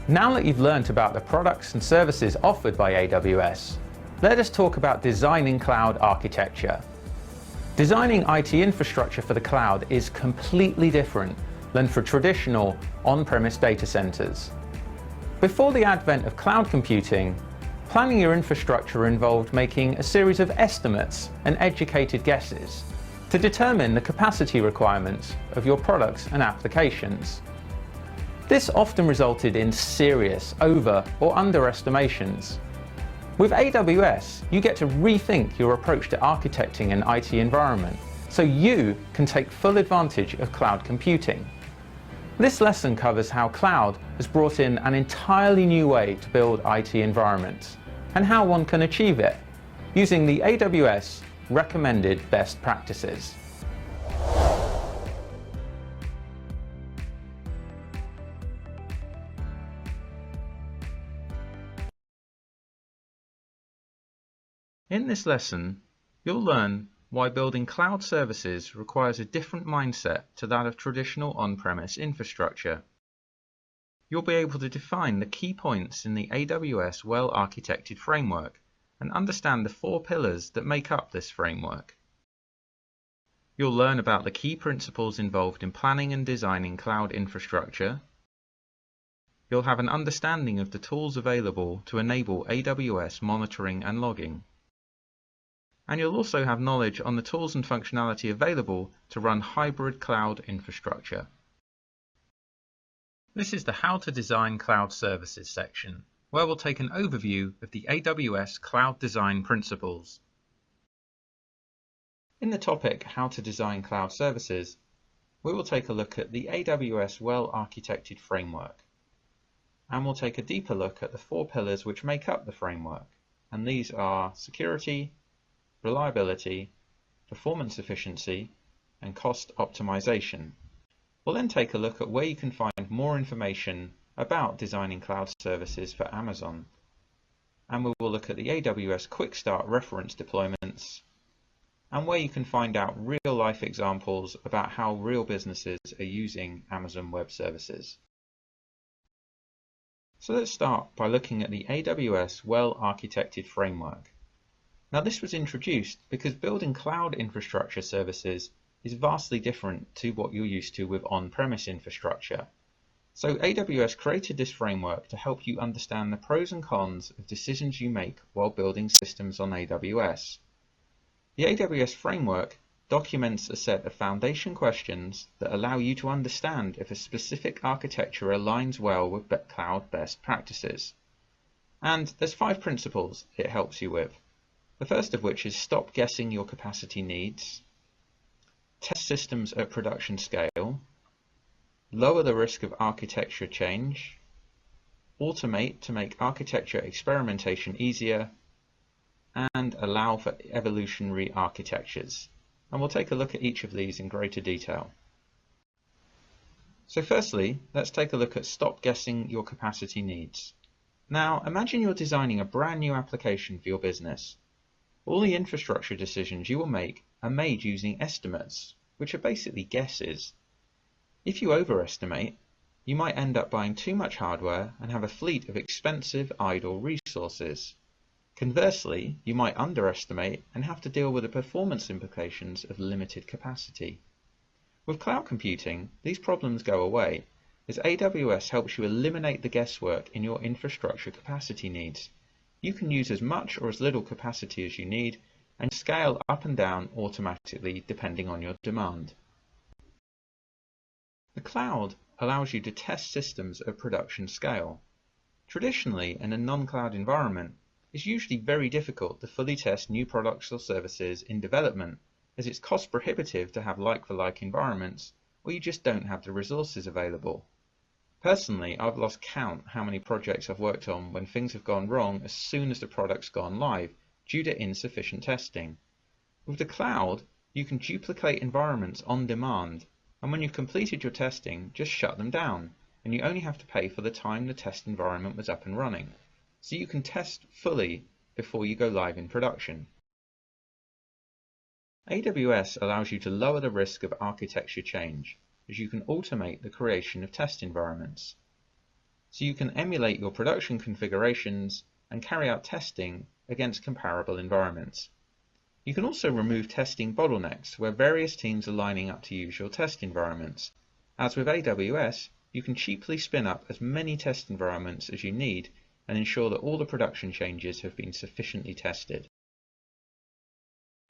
Now that you've learnt about the products and services offered by AWS, let us talk about designing cloud architecture. Designing IT infrastructure for the cloud is completely different than for traditional on-premise data centers. Before the advent of cloud computing, planning your infrastructure involved making a series of estimates and educated guesses to determine the capacity requirements of your products and applications. This often resulted in serious over- or underestimations. With AWS, you get to rethink your approach to architecting an IT environment so you can take full advantage of cloud computing. This lesson covers how cloud has brought in an entirely new way to build IT environments and how one can achieve it using the AWS recommended best practices. In this lesson, you'll learn why building cloud services requires a different mindset to that of traditional on-premise infrastructure. You'll be able to define the key points in the AWS Well-Architected Framework and understand the 4 pillars that make up this framework. You'll learn about the key principles involved in planning and designing cloud infrastructure. You'll have an understanding of the tools available to enable AWS monitoring and logging. And you'll also have knowledge on the tools and functionality available to run hybrid cloud infrastructure. This is the How to Design Cloud Services section, where we'll take an overview of the AWS Cloud Design Principles. In the topic How to Design Cloud Services, we will take a look at the AWS Well-Architected Framework. And we'll take a deeper look at the 4 pillars which make up the framework, and these are security, reliability, performance efficiency, and cost optimization. We'll then take a look at where you can find more information about designing cloud services for Amazon. And we will look at the AWS Quick Start reference deployments, and where you can find out real-life examples about how real businesses are using Amazon Web Services. So let's start by looking at the AWS Well-Architected Framework. Now, this was introduced because building cloud infrastructure services is vastly different to what you're used to with on-premise infrastructure. So AWS created this framework to help you understand the pros and cons of decisions you make while building systems on AWS. The AWS framework documents a set of foundation questions that allow you to understand if a specific architecture aligns well with cloud best practices. And there's 5 principles it helps you with. The first of which is stop guessing your capacity needs, test systems at production scale, lower the risk of architecture change, automate to make architecture experimentation easier, and allow for evolutionary architectures. And we'll take a look at each of these in greater detail. So firstly, let's take a look at stop guessing your capacity needs. Now, imagine you're designing a brand new application for your business. All the infrastructure decisions you will make are made using estimates, which are basically guesses. If you overestimate, you might end up buying too much hardware and have a fleet of expensive idle resources. Conversely, you might underestimate and have to deal with the performance implications of limited capacity. With cloud computing, these problems go away, as AWS helps you eliminate the guesswork in your infrastructure capacity needs. You can use as much or as little capacity as you need and scale up and down automatically depending on your demand. The cloud allows you to test systems at production scale. Traditionally, in a non-cloud environment, it's usually very difficult to fully test new products or services in development, as it's cost prohibitive to have like-for-like environments, or you just don't have the resources available. Personally, I've lost count how many projects I've worked on when things have gone wrong as soon as the product's gone live, due to insufficient testing. With the cloud, you can duplicate environments on demand, and when you've completed your testing, just shut them down, and you only have to pay for the time the test environment was up and running. So you can test fully before you go live in production. AWS allows you to lower the risk of architecture change, as you can automate the creation of test environments. so you can emulate your production configurations and carry out testing against comparable environments. You can also remove testing bottlenecks where various teams are lining up to use your test environments. As with AWS, you can cheaply spin up as many test environments as you need and ensure that all the production changes have been sufficiently tested.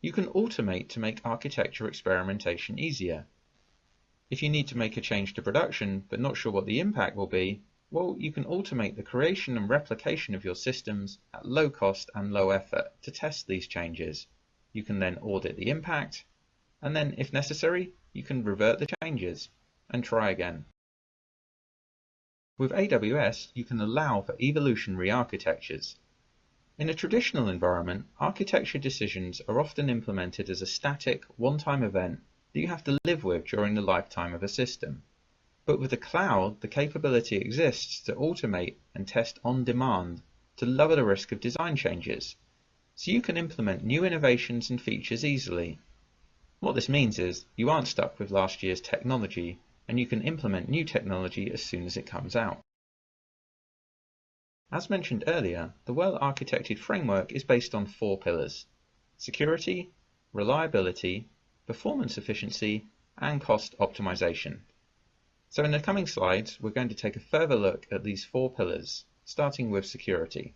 You can automate to make architecture experimentation easier. If you need to make a change to production but not sure what the impact will be, well, you can automate the creation and replication of your systems at low cost and low effort to test these changes. You can then audit the impact, and then, if necessary, you can revert the changes and try again. With AWS, you can allow for evolutionary architectures. In a traditional environment, architecture decisions are often implemented as a static, one-time event that you have to live with during the lifetime of a system. But with the cloud, the capability exists to automate and test on demand to lower the risk of design changes. So you can implement new innovations and features easily. What this means is you aren't stuck with last year's technology, and you can implement new technology as soon as it comes out. As mentioned earlier, the well-architected framework is based on 4 pillars: security, reliability, performance efficiency, and cost optimization. So in the coming slides, we're going to take a further look at these 4 pillars, starting with security.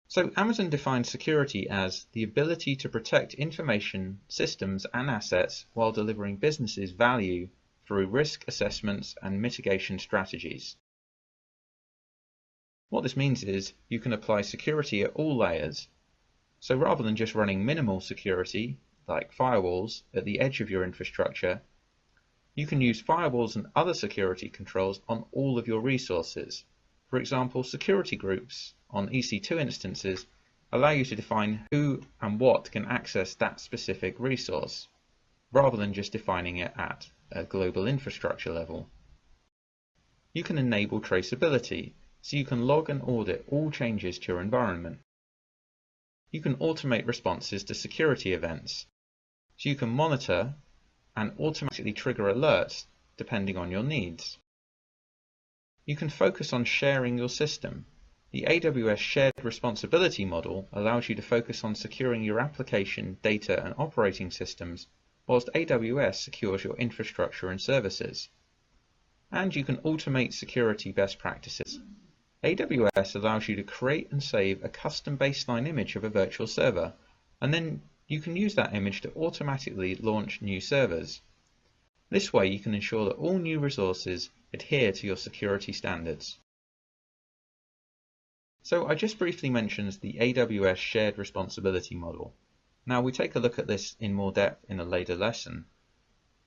So Amazon defines security as the ability to protect information, systems, and assets while delivering businesses value through risk assessments and mitigation strategies. What this means is you can apply security at all layers. So rather than just running minimal security, like firewalls, at the edge of your infrastructure, you can use firewalls and other security controls on all of your resources. For example, security groups on EC2 instances allow you to define who and what can access that specific resource, rather than just defining it at a global infrastructure level. You can enable traceability, so you can log and audit all changes to your environment. You can automate responses to security events, so you can monitor and automatically trigger alerts depending on your needs. You can focus on sharing your system. The AWS Shared Responsibility model allows you to focus on securing your application, data, and operating systems, whilst AWS secures your infrastructure and services. And you can automate security best practices. AWS allows you to create and save a custom baseline image of a virtual server, and then you can use that image to automatically launch new servers. This way you can ensure that all new resources adhere to your security standards. So I just briefly mentioned the AWS Shared Responsibility model. Now we take a look at this in more depth in a later lesson.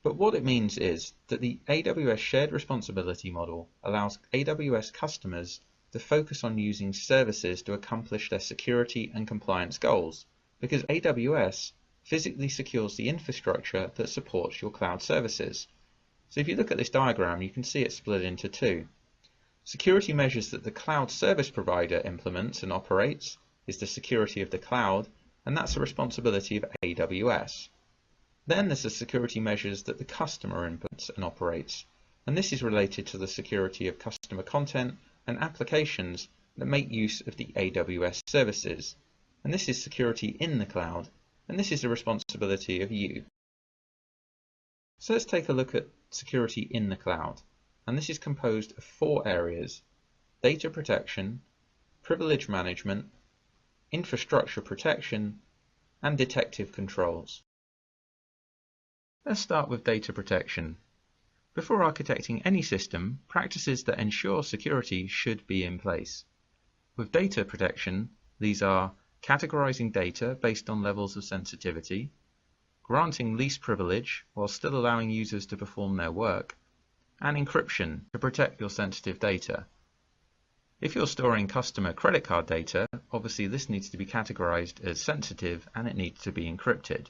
But what it means is that the AWS Shared Responsibility model allows AWS customers to focus on using services to accomplish their security and compliance goals, because AWS physically secures the infrastructure that supports your cloud services. So if you look at this diagram, you can see it split into 2. Security measures that the cloud service provider implements and operates is the security of the cloud, and that's the responsibility of AWS. Then there's the security measures that the customer implements and operates, and this is related to the security of customer content and applications that make use of the AWS services. And this is security in the cloud, and this is the responsibility of you. So let's take a look at security in the cloud. And this is composed of 4 areas: data protection, privilege management, infrastructure protection, and detective controls. Let's start with data protection. Before architecting any system, practices that ensure security should be in place. With data protection, these are categorizing data based on levels of sensitivity, granting least privilege while still allowing users to perform their work, and encryption to protect your sensitive data. If you're storing customer credit card data, obviously this needs to be categorized as sensitive and it needs to be encrypted.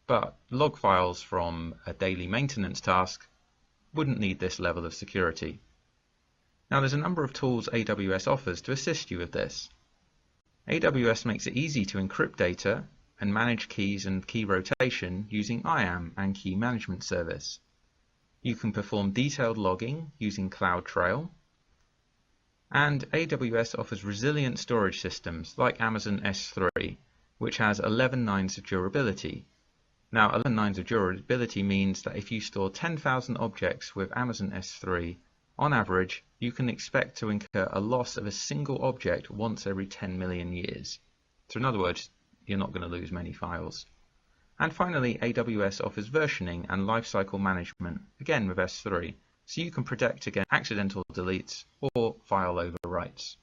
But log files from a daily maintenance task wouldn't need this level of security. Now there's a number of tools AWS offers to assist you with this. AWS makes it easy to encrypt data and manage keys and key rotation using IAM and Key Management Service. You can perform detailed logging using CloudTrail, And AWS offers resilient storage systems like Amazon S3, which has 11 nines of durability. Now, 11 nines of durability means that if you store 10,000 objects with Amazon S3, on average, you can expect to incur a loss of a single object once every 10 million years. So in other words, you're not going to lose many files. And finally, AWS offers versioning and lifecycle management, again with S3, so you can protect against accidental deletes or file overwrites.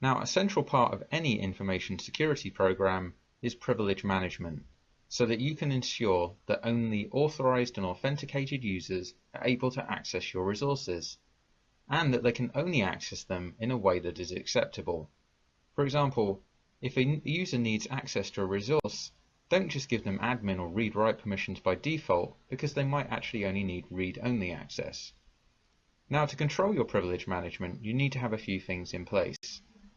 Now, a central part of any information security program is privilege management, so that you can ensure that only authorized and authenticated users are able to access your resources, and that they can only access them in a way that is acceptable. For example, if a user needs access to a resource, don't just give them admin or read-write permissions by default, because they might actually only need read-only access. Now, to control your privilege management, you need to have a few things in place.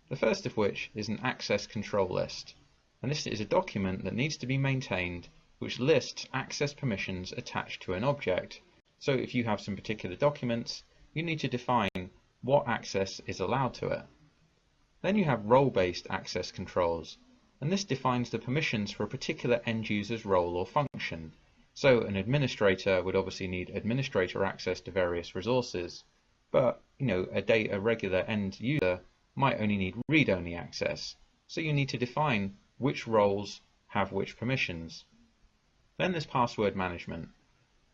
The first of which is an access control list. And this is a document that needs to be maintained which lists access permissions attached to an object. So if you have some particular documents, you need to define what access is allowed to it. Then you have role-based access controls, and this defines the permissions for a particular end user's role or function. So an administrator would obviously need administrator access to various resources, but a regular end user might only need read-only access. So you need to define which roles have which permissions. Then there's password management,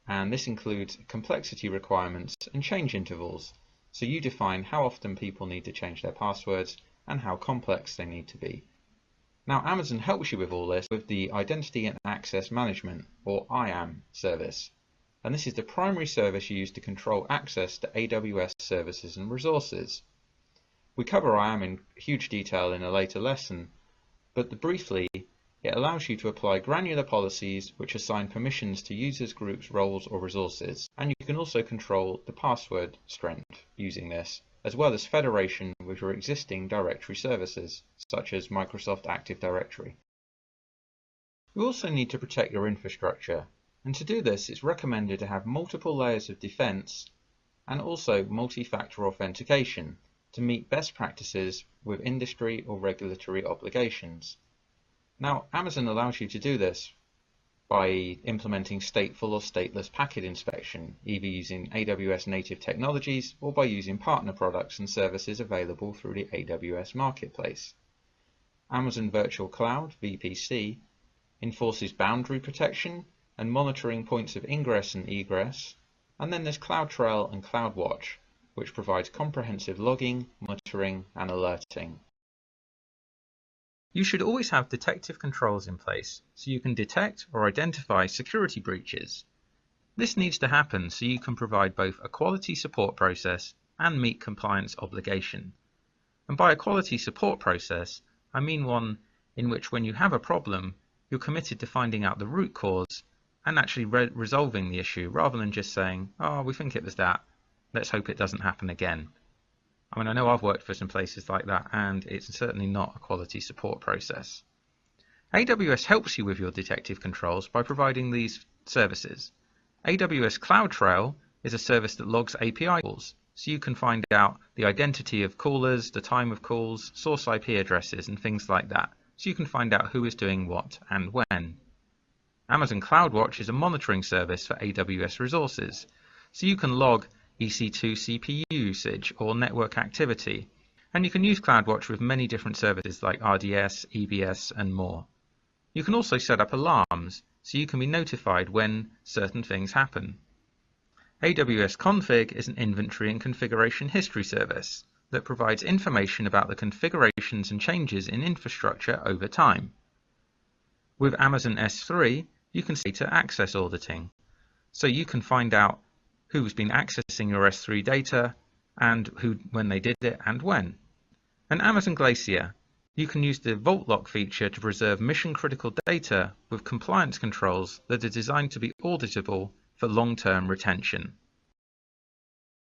and this includes complexity requirements and change intervals. So you define how often people need to change their passwords and how complex they need to be. Now, Amazon helps you with all this with the Identity and Access Management, or IAM, service. And this is the primary service used to control access to AWS services and resources. We cover IAM in huge detail in a later lesson, but briefly, it allows you to apply granular policies which assign permissions to users, groups, roles, or resources. And you can also control the password strength using this, as well as federation with your existing directory services, such as Microsoft Active Directory. You also need to protect your infrastructure, and to do this it's recommended to have multiple layers of defense and also multi-factor authentication to meet best practices with industry or regulatory obligations. Now, Amazon allows you to do this by implementing stateful or stateless packet inspection, either using AWS native technologies or by using partner products and services available through the AWS Marketplace. Amazon Virtual Cloud, VPC, enforces boundary protection and monitoring points of ingress and egress, and then there's CloudTrail and CloudWatch, which provides comprehensive logging, monitoring, and alerting. You should always have detective controls in place so you can detect or identify security breaches. This needs to happen so you can provide both a quality support process and meet compliance obligation. And by a quality support process, I mean one in which when you have a problem, you're committed to finding out the root cause and actually resolving the issue rather than just saying, oh, we think it was that, let's hope it doesn't happen again. I mean, I know I've worked for some places like that, and it's certainly not a quality support process. AWS helps you with your detective controls by providing these services. AWS CloudTrail is a service that logs API calls, so you can find out the identity of callers, the time of calls, source IP addresses, and things like that, so you can find out who is doing what and when. Amazon CloudWatch is a monitoring service for AWS resources, so you can log EC2 CPU usage or network activity, and you can use CloudWatch with many different services like RDS, EBS, and more. You can also set up alarms, so you can be notified when certain things happen. AWS Config is an inventory and configuration history service that provides information about the configurations and changes in infrastructure over time. With Amazon S3, you can see data access auditing, so you can find out who's been accessing your S3 data and when they did it and when. And Amazon Glacier, you can use the Vault Lock feature to preserve mission-critical data with compliance controls that are designed to be auditable for long-term retention.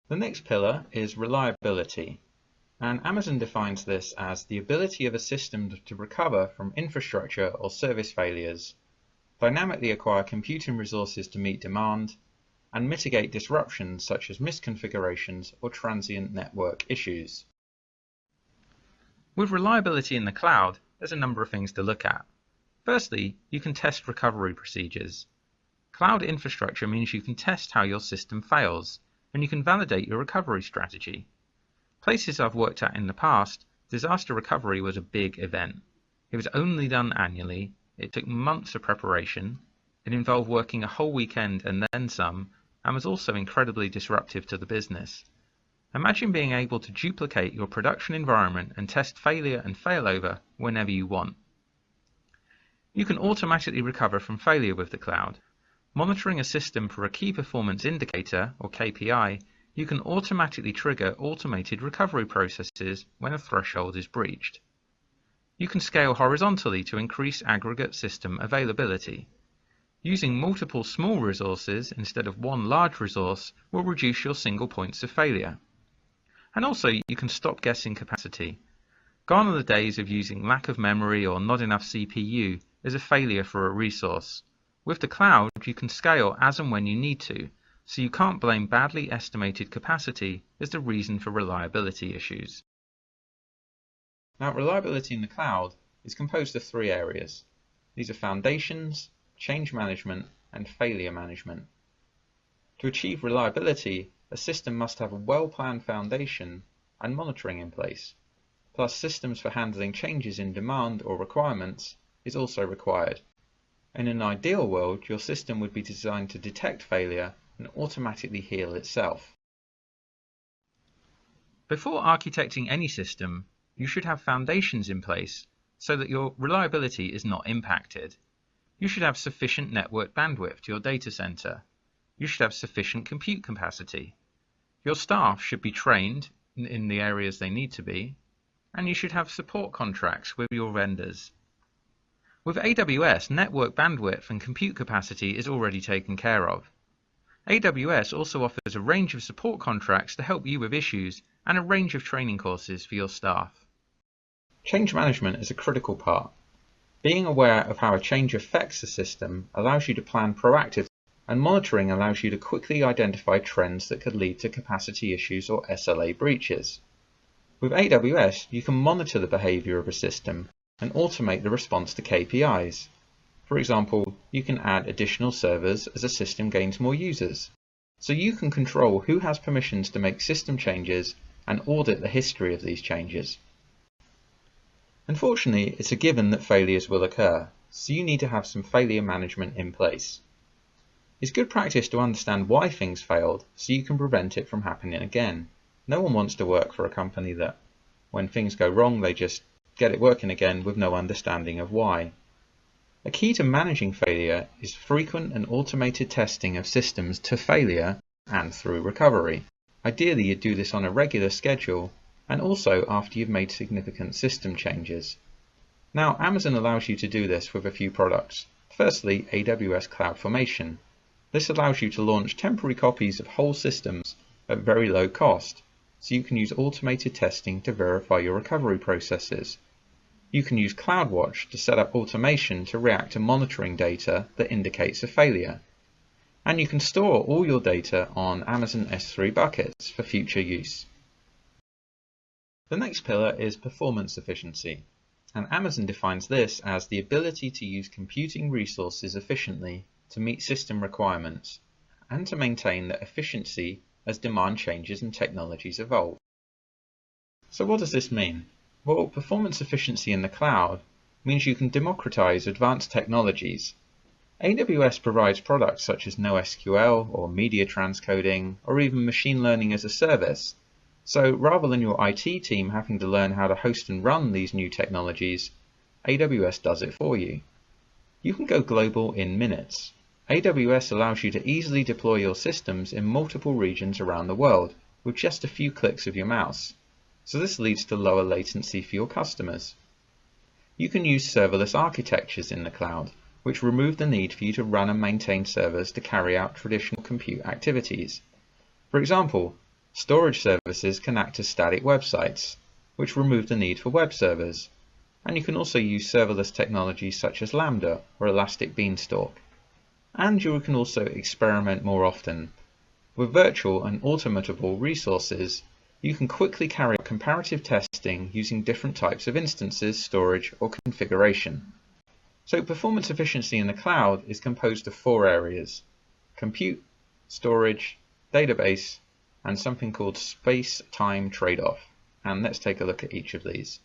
The next pillar is reliability, and Amazon defines this as the ability of a system to recover from infrastructure or service failures, dynamically acquire computing resources to meet demand, and mitigate disruptions such as misconfigurations or transient network issues. With reliability in the cloud, there's a number of things to look at. Firstly, you can test recovery procedures. Cloud infrastructure means you can test how your system fails, and you can validate your recovery strategy. Places I've worked at in the past, disaster recovery was a big event. It was only done annually, it took months of preparation, it involved working a whole weekend and then some, and was also incredibly disruptive to the business. Imagine being able to duplicate your production environment and test failure and failover whenever you want. You can automatically recover from failure with the cloud. Monitoring a system for a key performance indicator, or KPI, you can automatically trigger automated recovery processes when a threshold is breached. You can scale horizontally to increase aggregate system availability. Using multiple small resources instead of one large resource will reduce your single points of failure. And also, you can stop guessing capacity. Gone are the days of using lack of memory or not enough CPU as a failure for a resource. With the cloud, you can scale as and when you need to, so you can't blame badly estimated capacity as the reason for reliability issues. Now, reliability in the cloud is composed of three areas. These are foundations, change management, and failure management. To achieve reliability, a system must have a well-planned foundation and monitoring in place, plus systems for handling changes in demand or requirements is also required. In an ideal world, your system would be designed to detect failure and automatically heal itself. Before architecting any system, you should have foundations in place so that your reliability is not impacted. You should have sufficient network bandwidth to your data center. You should have sufficient compute capacity. Your staff should be trained in the areas they need to be, and you should have support contracts with your vendors. With AWS, network bandwidth and compute capacity is already taken care of. AWS also offers a range of support contracts to help you with issues and a range of training courses for your staff. Change management is a critical part. Being aware of how a change affects the system allows you to plan proactively, and monitoring allows you to quickly identify trends that could lead to capacity issues or SLA breaches. With AWS, you can monitor the behavior of a system and automate the response to KPIs. For example, you can add additional servers as a system gains more users. So you can control who has permissions to make system changes and audit the history of these changes. Unfortunately, it's a given that failures will occur, so you need to have some failure management in place. It's good practice to understand why things failed so you can prevent it from happening again. No one wants to work for a company that, when things go wrong, they just get it working again with no understanding of why. A key to managing failure is frequent and automated testing of systems to failure and through recovery. Ideally, you do this on a regular schedule and also after you've made significant system changes. Now, Amazon allows you to do this with a few products. Firstly, AWS CloudFormation. This allows you to launch temporary copies of whole systems at very low cost, so you can use automated testing to verify your recovery processes. You can use CloudWatch to set up automation to react to monitoring data that indicates a failure. And you can store all your data on Amazon S3 buckets for future use. The next pillar is performance efficiency, and Amazon defines this as the ability to use computing resources efficiently to meet system requirements and to maintain that efficiency as demand changes and technologies evolve. So what does this mean? Well, performance efficiency in the cloud means you can democratize advanced technologies. AWS provides products such as NoSQL or media transcoding or even machine learning as a service. So rather than your IT team having to learn how to host and run these new technologies, AWS does it for you. You can go global in minutes. AWS allows you to easily deploy your systems in multiple regions around the world with just a few clicks of your mouse. So this leads to lower latency for your customers. You can use serverless architectures in the cloud, which remove the need for you to run and maintain servers to carry out traditional compute activities. For example, storage services can act as static websites, which remove the need for web servers. And you can also use serverless technologies such as Lambda or Elastic Beanstalk. And you can also experiment more often, With virtual and automatable resources, you can quickly carry out comparative testing using different types of instances, storage, or configuration. So performance efficiency in the cloud is composed of 4 areas: compute, storage, database, and something called space-time trade-off. And let's take a look at each of these.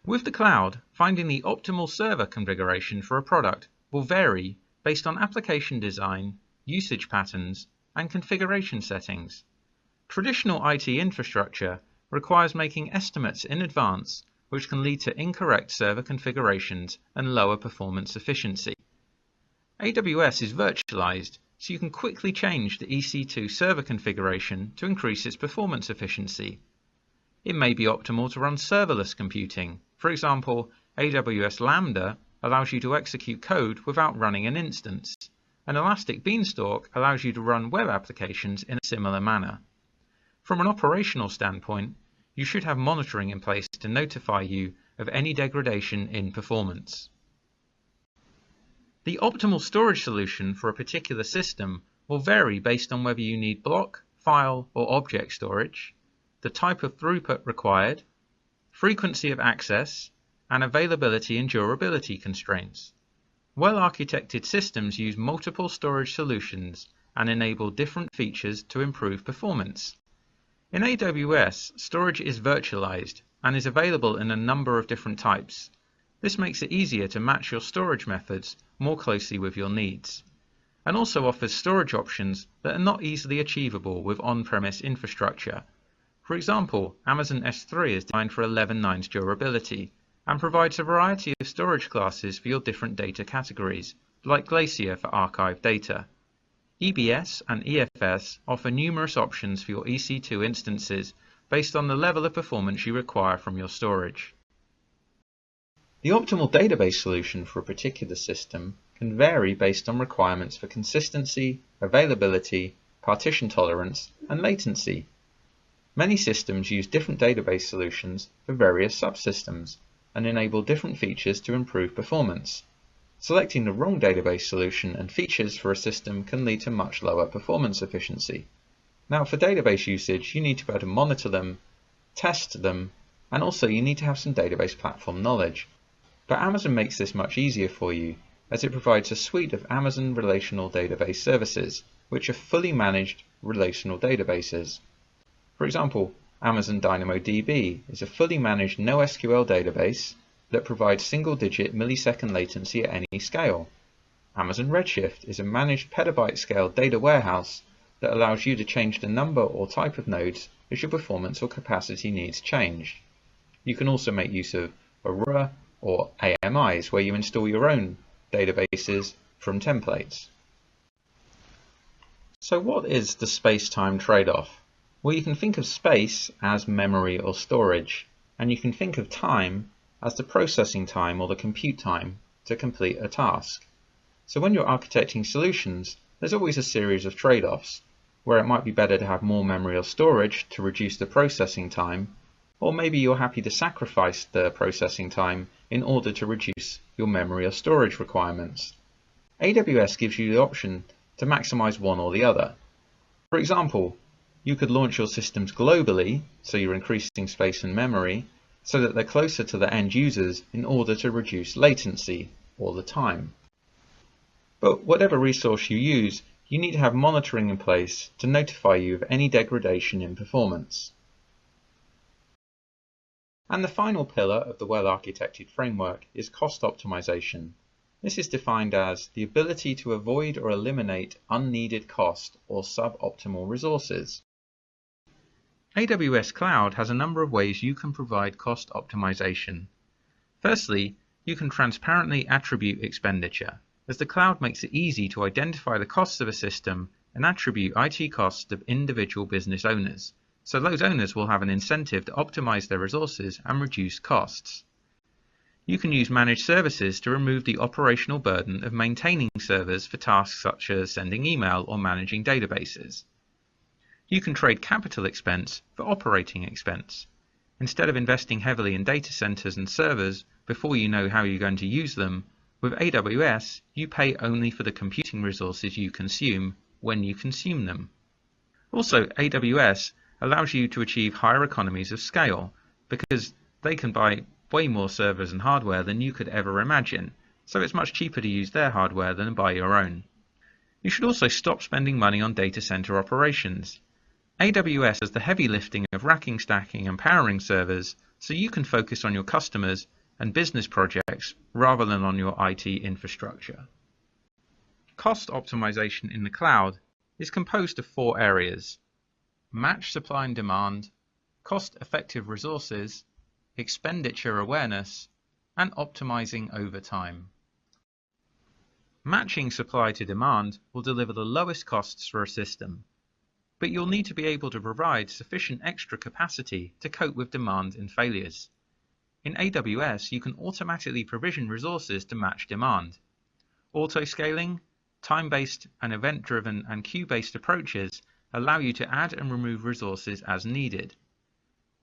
With the cloud, finding the optimal server configuration for a product will vary based on application design, usage patterns, and configuration settings. Traditional IT infrastructure requires making estimates in advance, which can lead to incorrect server configurations and lower performance efficiency. AWS is virtualized, so you can quickly change the EC2 server configuration to increase its performance efficiency. It may be optimal to run serverless computing. For example, AWS Lambda allows you to execute code without running an instance, and Elastic Beanstalk allows you to run web applications in a similar manner. From an operational standpoint, you should have monitoring in place to notify you of any degradation in performance. The optimal storage solution for a particular system will vary based on whether you need block, file, or object storage, the type of throughput required, frequency of access, and availability and durability constraints. Well-architected systems use multiple storage solutions and enable different features to improve performance. In AWS, storage is virtualized and is available in a number of different types. This makes it easier to match your storage methods more closely with your needs, and also offers storage options that are not easily achievable with on-premise infrastructure. For example, Amazon S3 is designed for 11 nines durability and provides a variety of storage classes for your different data categories, like Glacier for archived data. EBS and EFS offer numerous options for your EC2 instances based on the level of performance you require from your storage. The optimal database solution for a particular system can vary based on requirements for consistency, availability, partition tolerance, and latency. Many systems use different database solutions for various subsystems and enable different features to improve performance. Selecting the wrong database solution and features for a system can lead to much lower performance efficiency. Now, for database usage, you need to be able to monitor them, test them, and also you need to have some database platform knowledge. But Amazon makes this much easier for you, as it provides a suite of Amazon Relational Database Services, which are fully managed relational databases. For example, Amazon DynamoDB is a fully managed NoSQL database that provides single-digit millisecond latency at any scale. Amazon Redshift is a managed petabyte-scale data warehouse that allows you to change the number or type of nodes as your performance or capacity needs change. You can also make use of Aurora or AMIs, where you install your own databases from templates. So what is the space-time trade-off? Well, you can think of space as memory or storage, and you can think of time as the processing time or the compute time to complete a task. So when you're architecting solutions, there's always a series of trade-offs, where it might be better to have more memory or storage to reduce the processing time, or maybe you're happy to sacrifice the processing time in order to reduce your memory or storage requirements. AWS gives you the option to maximize one or the other. For example, you could launch your systems globally, so you're increasing space and memory, so that they're closer to the end users in order to reduce latency, or the time. But whatever resource you use, you need to have monitoring in place to notify you of any degradation in performance. And the final pillar of the well-architected framework is cost optimization. This is defined as the ability to avoid or eliminate unneeded cost or suboptimal resources. AWS Cloud has a number of ways you can provide cost optimization. Firstly, you can transparently attribute expenditure, as the cloud makes it easy to identify the costs of a system and attribute IT costs of individual business owners, so those owners will have an incentive to optimize their resources and reduce costs. You can use managed services to remove the operational burden of maintaining servers for tasks such as sending email or managing databases. You can trade capital expense for operating expense. Instead of investing heavily in data centers and servers before you know how you're going to use them, with AWS, you pay only for the computing resources you consume when you consume them. Also, AWS allows you to achieve higher economies of scale because they can buy way more servers and hardware than you could ever imagine, so it's much cheaper to use their hardware than buy your own. You should also stop spending money on data center operations. AWS has the heavy lifting of racking, stacking, and powering servers, so you can focus on your customers and business projects rather than on your IT infrastructure. Cost optimization in the cloud is composed of 4 areas: match supply and demand, cost-effective resources, expenditure awareness, and optimizing over time. Matching supply to demand will deliver the lowest costs for a system, but you'll need to be able to provide sufficient extra capacity to cope with demand and failures. In AWS, you can automatically provision resources to match demand. Auto-scaling, time-based and event-driven and queue-based approaches allow you to add and remove resources as needed.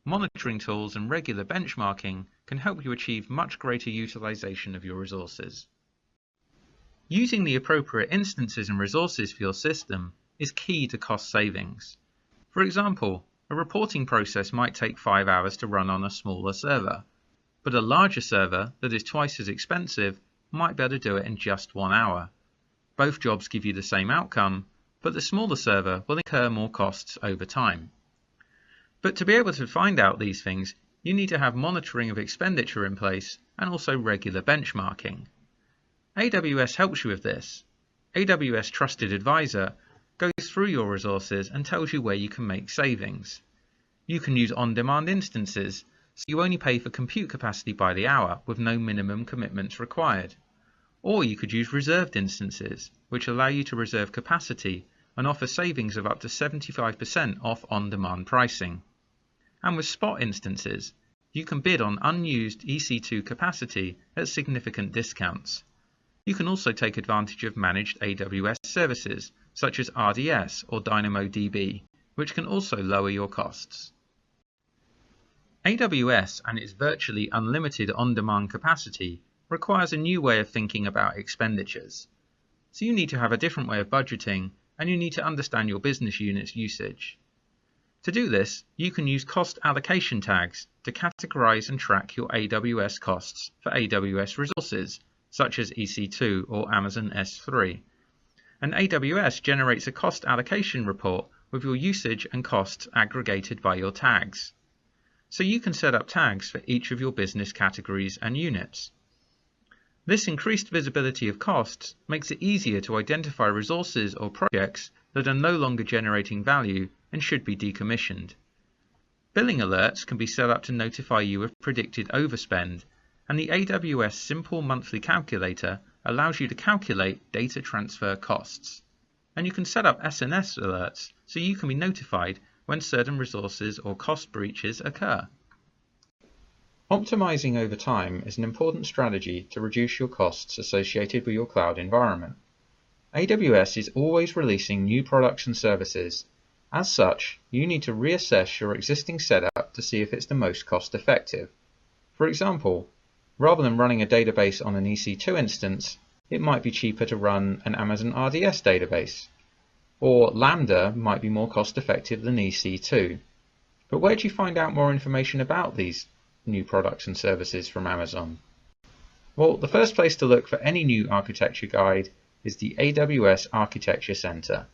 Monitoring tools and regular benchmarking can help you achieve much greater utilization of your resources. Using the appropriate instances and resources for your system is key to cost savings. For example, a reporting process might take 5 hours to run on a smaller server, but a larger server that is twice as expensive might be able to do it in just 1 hour. Both jobs give you the same outcome, but the smaller server will incur more costs over time. But to be able to find out these things, you need to have monitoring of expenditure in place and also regular benchmarking. AWS helps you with this. AWS Trusted Advisor goes through your resources and tells you where you can make savings. You can use on-demand instances, so you only pay for compute capacity by the hour with no minimum commitments required. Or you could use reserved instances, which allow you to reserve capacity and offer savings of up to 75% off on-demand pricing. And with spot instances, you can bid on unused EC2 capacity at significant discounts. You can also take advantage of managed AWS services, such as RDS or DynamoDB, which can also lower your costs. AWS and its virtually unlimited on-demand capacity requires a new way of thinking about expenditures. So you need to have a different way of budgeting, and you need to understand your business unit's usage. To do this, you can use cost allocation tags to categorize and track your AWS costs for AWS resources, such as EC2 or Amazon S3. And AWS generates a cost allocation report with your usage and costs aggregated by your tags. So you can set up tags for each of your business categories and units. This increased visibility of costs makes it easier to identify resources or projects that are no longer generating value and should be decommissioned. Billing alerts can be set up to notify you of predicted overspend, and the AWS Simple Monthly Calculator allows you to calculate data transfer costs. And you can set up SNS alerts so you can be notified when certain resources or cost breaches occur. Optimizing over time is an important strategy to reduce your costs associated with your cloud environment. AWS is always releasing new products and services. As such, you need to reassess your existing setup to see if it's the most cost-effective. For example, rather than running a database on an EC2 instance, it might be cheaper to run an Amazon RDS database. Or Lambda might be more cost-effective than EC2. But where do you find out more information about these new products and services from Amazon? Well, the first place to look for any new architecture guide is the AWS Architecture Center.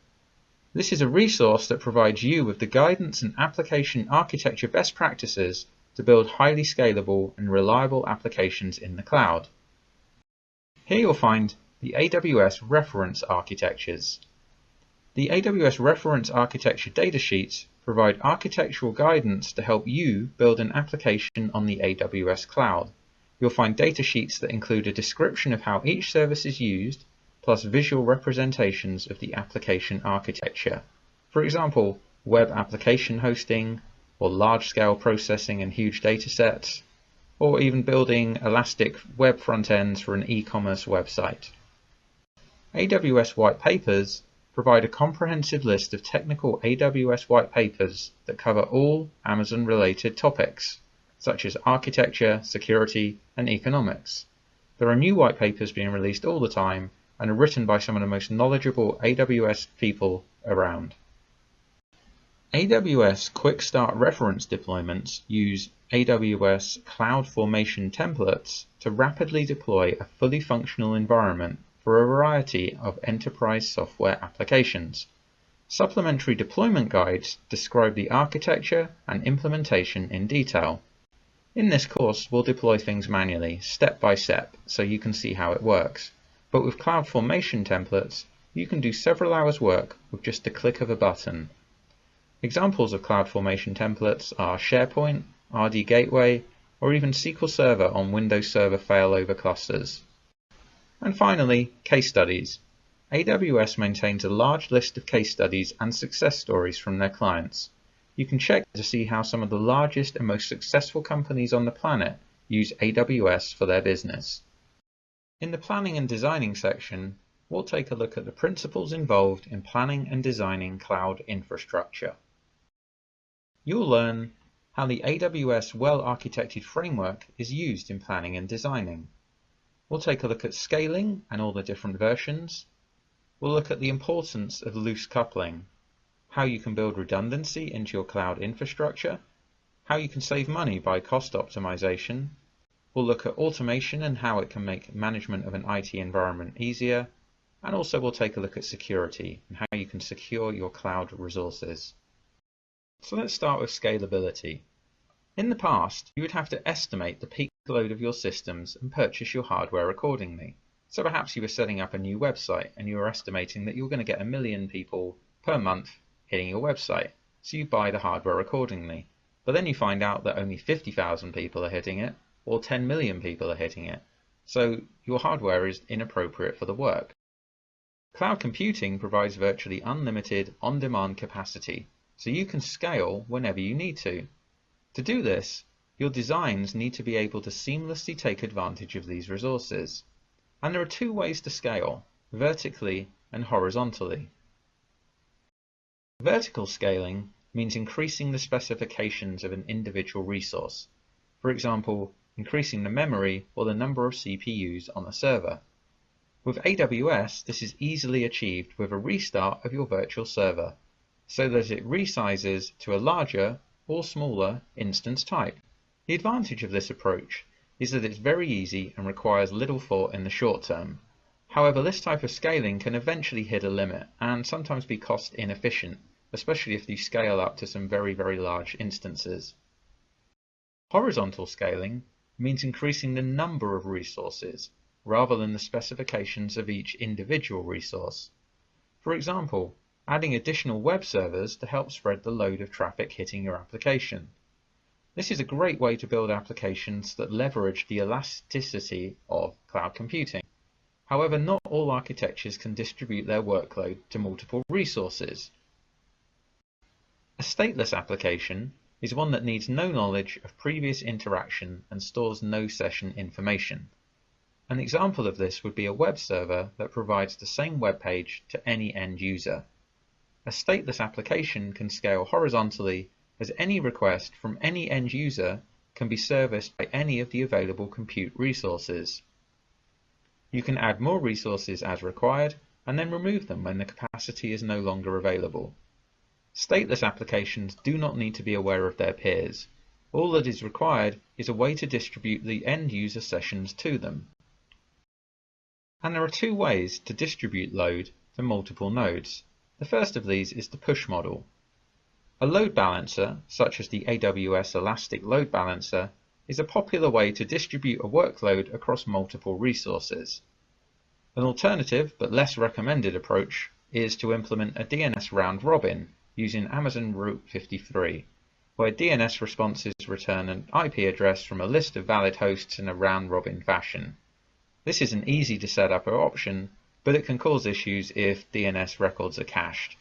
This is a resource that provides you with the guidance and application architecture best practices to build highly scalable and reliable applications in the cloud. Here you'll find the AWS Reference Architectures. The AWS Reference Architecture datasheets provide architectural guidance to help you build an application on the AWS cloud. You'll find datasheets that include a description of how each service is used, plus visual representations of the application architecture. For example, web application hosting, or large-scale processing and huge datasets, or even building elastic web front ends for an e-commerce website. AWS Whitepapers provide a comprehensive list of technical AWS whitepapers that cover all Amazon-related topics, such as architecture, security, and economics. There are new whitepapers being released all the time, and are written by some of the most knowledgeable AWS people around. AWS Quick Start reference deployments use AWS CloudFormation templates to rapidly deploy a fully functional environment for a variety of enterprise software applications. Supplementary deployment guides describe the architecture and implementation in detail. In this course, we'll deploy things manually, step by step, so you can see how it works. But with CloudFormation templates, you can do several hours work with just the click of a button. Examples of CloudFormation templates are SharePoint, RD Gateway, or even SQL Server on Windows Server failover clusters. And finally, case studies. AWS maintains a large list of case studies and success stories from their clients. You can check to see how some of the largest and most successful companies on the planet use AWS for their business. In the Planning and Designing section, we'll take a look at the principles involved in planning and designing cloud infrastructure. You'll learn how the AWS Well-Architected Framework is used in planning and designing. We'll take a look at scaling and all the different versions. We'll look at the importance of loose coupling, how you can build redundancy into your cloud infrastructure, how you can save money by cost optimization. We'll look at automation and how it can make management of an IT environment easier, and also we'll take a look at security and how you can secure your cloud resources. So let's start with scalability. In the past, you would have to estimate the peak load of your systems and purchase your hardware accordingly. So perhaps you were setting up a new website and you were estimating that you're going to get 1 million people per month hitting your website. So you buy the hardware accordingly. But then you find out that only 50,000 people are hitting it, or 10 million people are hitting it. So your hardware is inappropriate for the work. Cloud computing provides virtually unlimited on-demand capacity, so you can scale whenever you need to. To do this, your designs need to be able to seamlessly take advantage of these resources. And there are two ways to scale, vertically and horizontally. Vertical scaling means increasing the specifications of an individual resource. For example, increasing the memory or the number of CPUs on a server. With AWS, this is easily achieved with a restart of your virtual server, so that it resizes to a larger or smaller instance type. The advantage of this approach is that it's very easy and requires little thought in the short term. However, this type of scaling can eventually hit a limit and sometimes be cost inefficient, especially if you scale up to some very, very large instances. Horizontal scaling means increasing the number of resources rather than the specifications of each individual resource. For example, adding additional web servers to help spread the load of traffic hitting your application. This is a great way to build applications that leverage the elasticity of cloud computing. However, not all architectures can distribute their workload to multiple resources. A stateless application is one that needs no knowledge of previous interaction and stores no session information. An example of this would be a web server that provides the same web page to any end user. A stateless application can scale horizontally as any request from any end user can be serviced by any of the available compute resources. You can add more resources as required and then remove them when the capacity is no longer available. Stateless applications do not need to be aware of their peers. All that is required is a way to distribute the end user sessions to them. And there are two ways to distribute load to multiple nodes. The first of these is the push model. A load balancer, such as the AWS Elastic Load Balancer, is a popular way to distribute a workload across multiple resources. An alternative, but less recommended approach, is to implement a DNS round robin using Amazon Route 53, where DNS responses return an IP address from a list of valid hosts in a round robin fashion. This is an easy to set up option, but it can cause issues if DNS records are cached.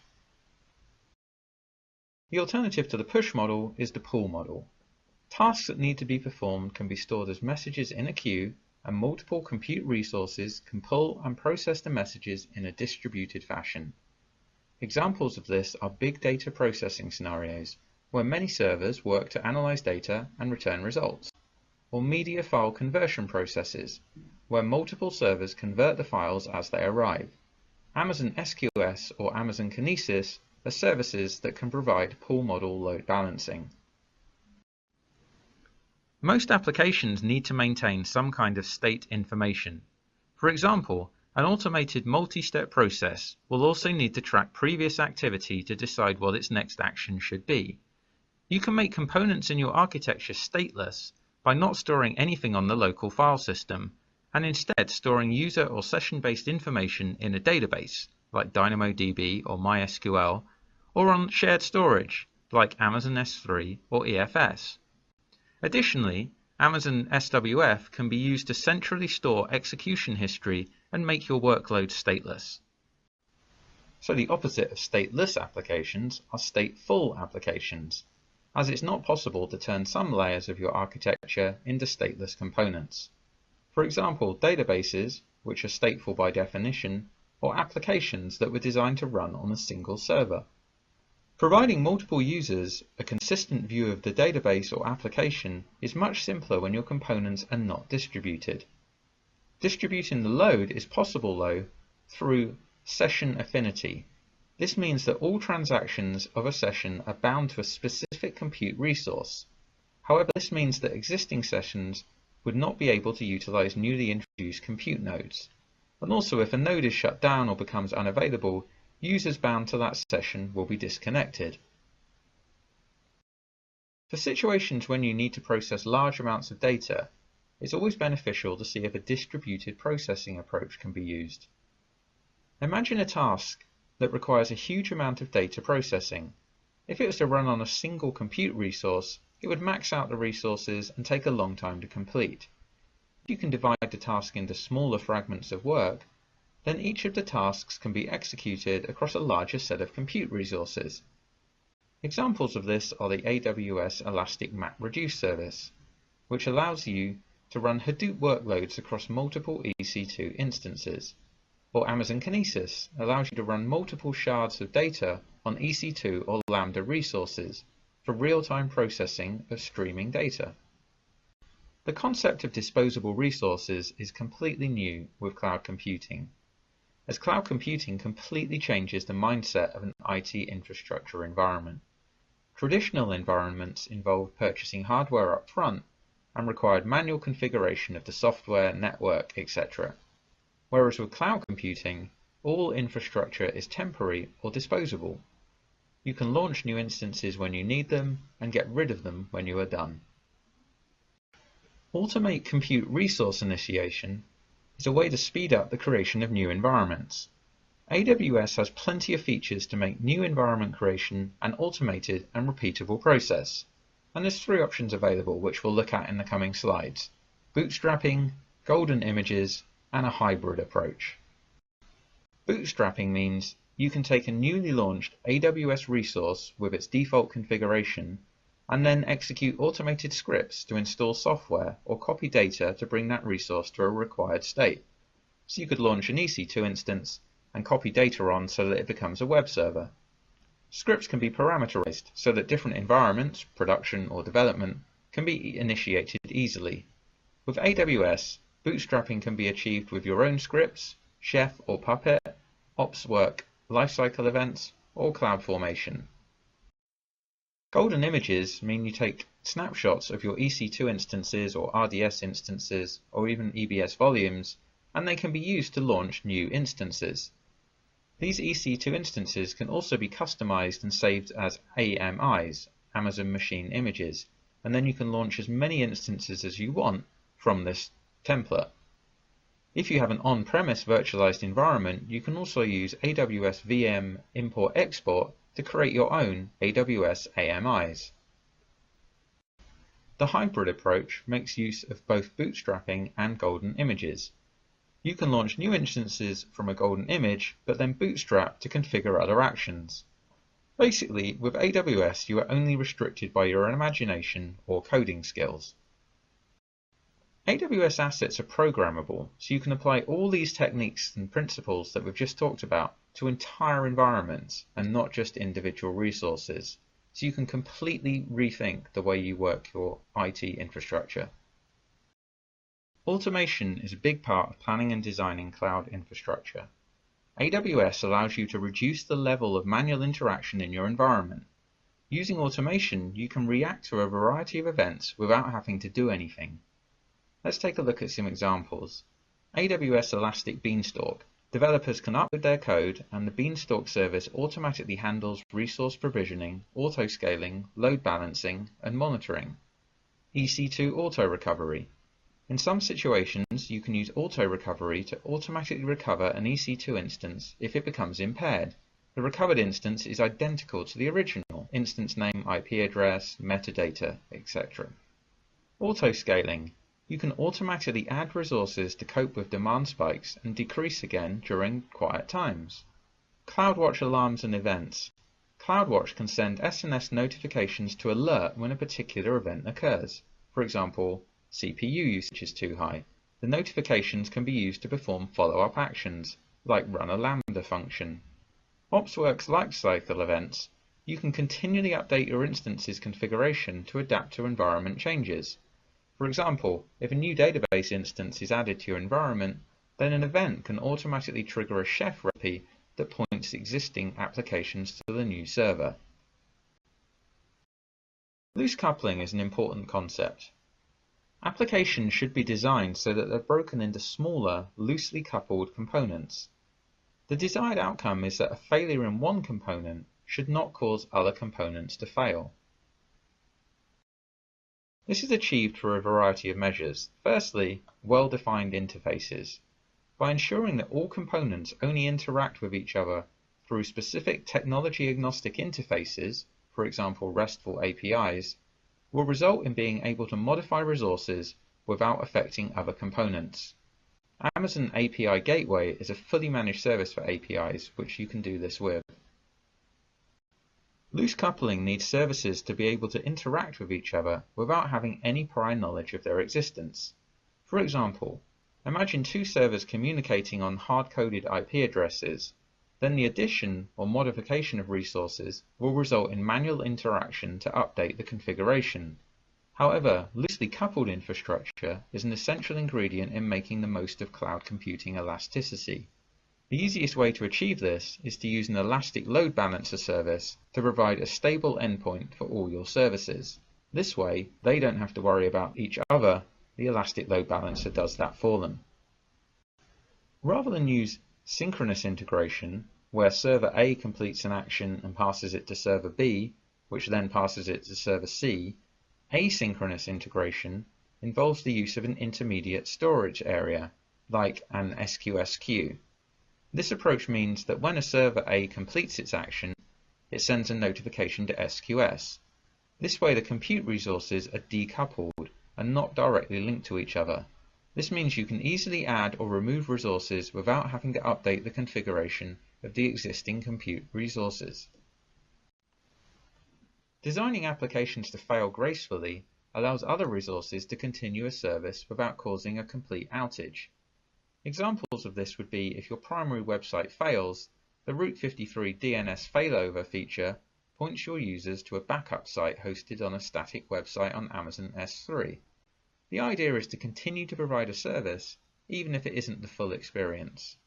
The alternative to the push model is the pull model. Tasks that need to be performed can be stored as messages in a queue, and multiple compute resources can pull and process the messages in a distributed fashion. Examples of this are big data processing scenarios, where many servers work to analyze data and return results, or media file conversion processes, where multiple servers convert the files as they arrive. Amazon SQS or Amazon Kinesis are services that can provide pool model load balancing. Most applications need to maintain some kind of state information. For example, an automated multi-step process will also need to track previous activity to decide what its next action should be. You can make components in your architecture stateless by not storing anything on the local file system, and instead storing user or session-based information in a database, like DynamoDB or MySQL, or on shared storage, like Amazon S3 or EFS. Additionally, Amazon SWF can be used to centrally store execution history and make your workload stateless. So the opposite of stateless applications are stateful applications, as it's not possible to turn some layers of your architecture into stateless components. For example, databases, which are stateful by definition, or applications that were designed to run on a single server. Providing multiple users a consistent view of the database or application is much simpler when your components are not distributed. Distributing the load is possible, though, through session affinity. This means that all transactions of a session are bound to a specific compute resource. However, this means that existing sessions would not be able to utilize newly introduced compute nodes. And also, if a node is shut down or becomes unavailable, users bound to that session will be disconnected. For situations when you need to process large amounts of data, it's always beneficial to see if a distributed processing approach can be used. Imagine a task that requires a huge amount of data processing. If it was to run on a single compute resource, it would max out the resources and take a long time to complete. If you can divide the task into smaller fragments of work, then each of the tasks can be executed across a larger set of compute resources. Examples of this are the AWS Elastic MapReduce service, which allows you to run Hadoop workloads across multiple EC2 instances, or Amazon Kinesis allows you to run multiple shards of data on EC2 or Lambda resources for real-time processing of streaming data. The concept of disposable resources is completely new with cloud computing, as cloud computing completely changes the mindset of an IT infrastructure environment. Traditional environments involved purchasing hardware up front and required manual configuration of the software, network, etc. Whereas with cloud computing, all infrastructure is temporary or disposable. You can launch new instances when you need them and get rid of them when you are done. Automate compute resource initiation is a way to speed up the creation of new environments. AWS has plenty of features to make new environment creation an automated and repeatable process, and there's 3 options available which we'll look at in the coming slides: bootstrapping, golden images, and a hybrid approach. Bootstrapping means you can take a newly launched AWS resource with its default configuration and then execute automated scripts to install software or copy data to bring that resource to a required state. So you could launch an EC2 instance and copy data on so that it becomes a web server. Scripts can be parameterized so that different environments, production or development, can be initiated easily. With AWS, bootstrapping can be achieved with your own scripts, Chef or Puppet, ops work, lifecycle events, or CloudFormation. Golden images mean you take snapshots of your EC2 instances or RDS instances or even EBS volumes, and they can be used to launch new instances. These EC2 instances can also be customized and saved as AMIs, Amazon Machine Images, and then you can launch as many instances as you want from this template. If you have an on-premise virtualized environment, you can also use AWS VM Import-Export to create your own AWS AMIs. The hybrid approach makes use of both bootstrapping and golden images. You can launch new instances from a golden image, but then bootstrap to configure other actions. Basically, with AWS, you are only restricted by your imagination or coding skills. AWS assets are programmable, so you can apply all these techniques and principles that we've just talked about to entire environments and not just individual resources, so you can completely rethink the way you work your IT infrastructure. Automation is a big part of planning and designing cloud infrastructure. AWS allows you to reduce the level of manual interaction in your environment. Using automation, you can react to a variety of events without having to do anything. Let's take a look at some examples. AWS Elastic Beanstalk. Developers can upload their code, and the Beanstalk service automatically handles resource provisioning, auto-scaling, load balancing, and monitoring. EC2 Auto Recovery. In some situations, you can use auto recovery to automatically recover an EC2 instance if it becomes impaired. The recovered instance is identical to the original, instance name, IP address, metadata, etc. Auto-scaling. You can automatically add resources to cope with demand spikes and decrease again during quiet times. CloudWatch alarms and events. CloudWatch can send SNS notifications to alert when a particular event occurs. For example, CPU usage is too high. The notifications can be used to perform follow-up actions, like run a Lambda function. OpsWorks lifecycle events. You can continually update your instance's configuration to adapt to environment changes. For example, if a new database instance is added to your environment, then an event can automatically trigger a chef recipe that points existing applications to the new server. Loose coupling is an important concept. Applications should be designed so that they're broken into smaller, loosely coupled components. The desired outcome is that a failure in one component should not cause other components to fail. This is achieved through a variety of measures. Firstly, well-defined interfaces. By ensuring that all components only interact with each other through specific technology-agnostic interfaces, for example RESTful APIs, will result in being able to modify resources without affecting other components. Amazon API Gateway is a fully managed service for APIs, which you can do this with. Loose coupling needs services to be able to interact with each other without having any prior knowledge of their existence. For example, imagine two servers communicating on hard-coded IP addresses. Then the addition or modification of resources will result in manual interaction to update the configuration. However, loosely coupled infrastructure is an essential ingredient in making the most of cloud computing elasticity. The easiest way to achieve this is to use an elastic load balancer service to provide a stable endpoint for all your services. This way, they don't have to worry about each other, the elastic load balancer does that for them. Rather than use synchronous integration, where server A completes an action and passes it to server B, which then passes it to server C, asynchronous integration involves the use of an intermediate storage area, like an SQS queue. This approach means that when a server A completes its action, it sends a notification to SQS. This way the compute resources are decoupled and not directly linked to each other. This means you can easily add or remove resources without having to update the configuration of the existing compute resources. Designing applications to fail gracefully allows other resources to continue a service without causing a complete outage. Examples of this would be if your primary website fails, the Route 53 DNS failover feature points your users to a backup site hosted on a static website on Amazon S3. The idea is to continue to provide a service even if it isn't the full experience.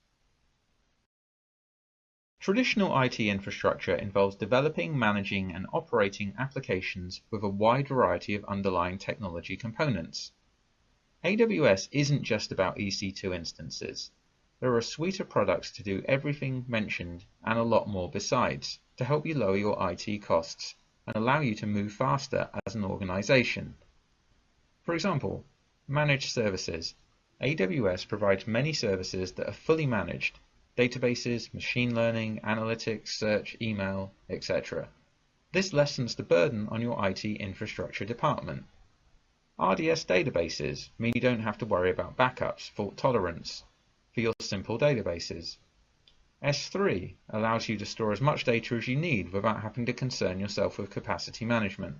Traditional IT infrastructure involves developing, managing, and operating applications with a wide variety of underlying technology components. AWS isn't just about EC2 instances. There are a suite of products to do everything mentioned and a lot more besides, to help you lower your IT costs and allow you to move faster as an organization. For example, managed services. AWS provides many services that are fully managed: databases, machine learning, analytics, search, email, etc. This lessens the burden on your IT infrastructure department. RDS databases mean you don't have to worry about backups, fault tolerance for your simple databases. S3 allows you to store as much data as you need without having to concern yourself with capacity management.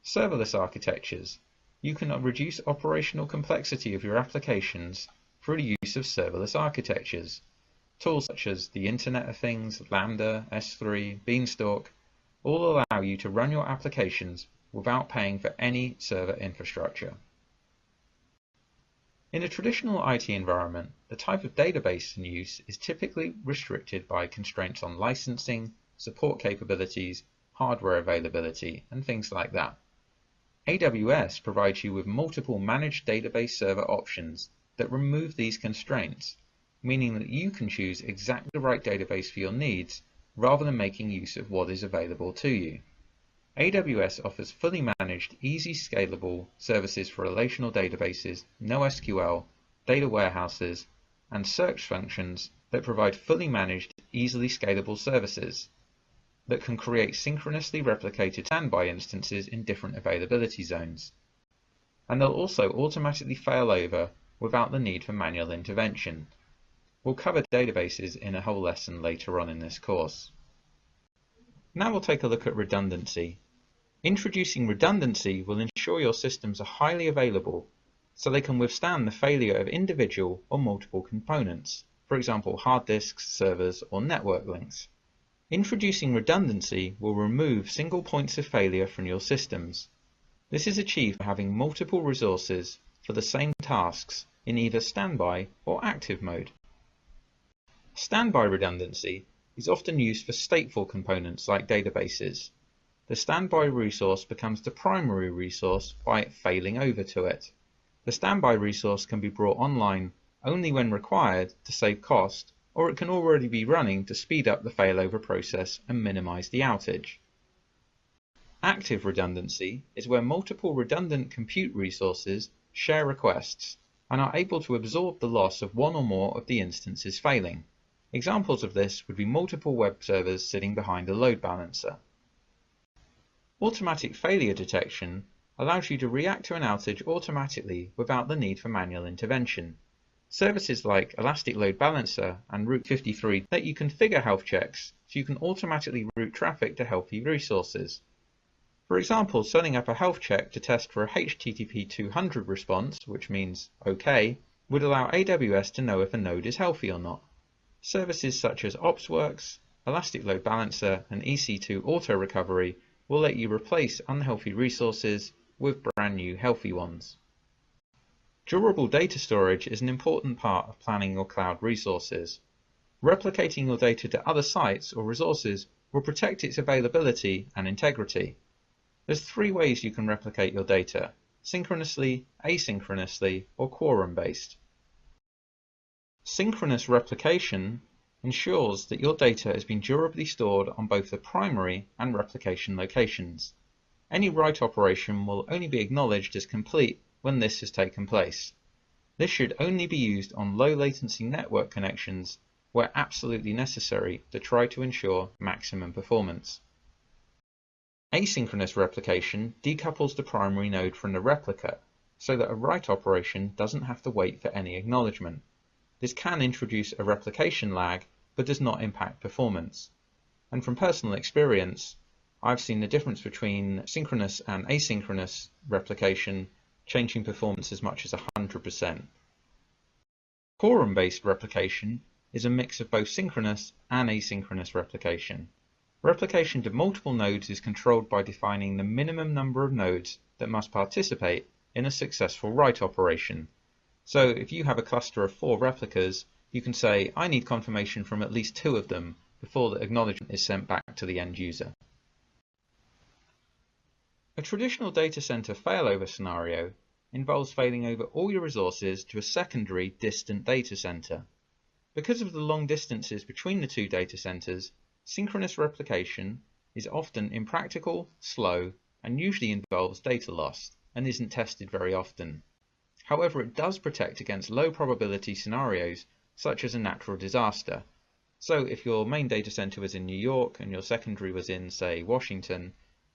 Serverless architectures. You can reduce operational complexity of your applications through the use of serverless architectures. Tools such as the Internet of Things, Lambda, S3, Beanstalk all allow you to run your applications without paying for any server infrastructure. In a traditional IT environment, the type of database in use is typically restricted by constraints on licensing, support capabilities, hardware availability, and things like that. AWS provides you with multiple managed database server options that remove these constraints, meaning that you can choose exactly the right database for your needs rather than making use of what is available to you. AWS offers fully managed, easy scalable services for relational databases, NoSQL, data warehouses, and search functions that provide fully managed, easily scalable services that can create synchronously replicated standby instances in different availability zones. And they'll also automatically fail over without the need for manual intervention. We'll cover databases in a whole lesson later on in this course. Now we'll take a look at redundancy. Introducing redundancy will ensure your systems are highly available so they can withstand the failure of individual or multiple components, for example hard disks, servers, or network links. Introducing redundancy will remove single points of failure from your systems. This is achieved by having multiple resources for the same tasks in either standby or active mode. Standby redundancy is often used for stateful components like databases. The standby resource becomes the primary resource by it failing over to it. The standby resource can be brought online only when required to save cost, or it can already be running to speed up the failover process and minimize the outage. Active redundancy is where multiple redundant compute resources share requests and are able to absorb the loss of one or more of the instances failing. Examples of this would be multiple web servers sitting behind a load balancer. Automatic failure detection allows you to react to an outage automatically without the need for manual intervention. Services like Elastic Load Balancer and Route 53 let you configure health checks so you can automatically route traffic to healthy resources. For example, setting up a health check to test for a HTTP 200 response, which means OK, would allow AWS to know if a node is healthy or not. Services such as OpsWorks, Elastic Load Balancer, and EC2 Auto Recovery will let you replace unhealthy resources with brand new healthy ones. Durable data storage is an important part of planning your cloud resources. Replicating your data to other sites or resources will protect its availability and integrity. There's 3 ways you can replicate your data: synchronously, asynchronously, or quorum-based. Synchronous replication ensures that your data has been durably stored on both the primary and replication locations. Any write operation will only be acknowledged as complete when this has taken place. This should only be used on low latency network connections where absolutely necessary to try to ensure maximum performance. Asynchronous replication decouples the primary node from the replica so that a write operation doesn't have to wait for any acknowledgement. This can introduce a replication lag but does not impact performance. And from personal experience, I've seen the difference between synchronous and asynchronous replication changing performance as much as 100%. Quorum-based replication is a mix of both synchronous and asynchronous replication. Replication to multiple nodes is controlled by defining the minimum number of nodes that must participate in a successful write operation. So if you have a cluster of 4 replicas, you can say, I need confirmation from at least 2 of them before the acknowledgement is sent back to the end user. A traditional data center failover scenario involves failing over all your resources to a secondary distant data center. Because of the long distances between the 2 data centers, synchronous replication is often impractical, slow, and usually involves data loss and isn't tested very often. However, it does protect against low probability scenarios such as a natural disaster. So if your main data center was in New York and your secondary was in, say, Washington,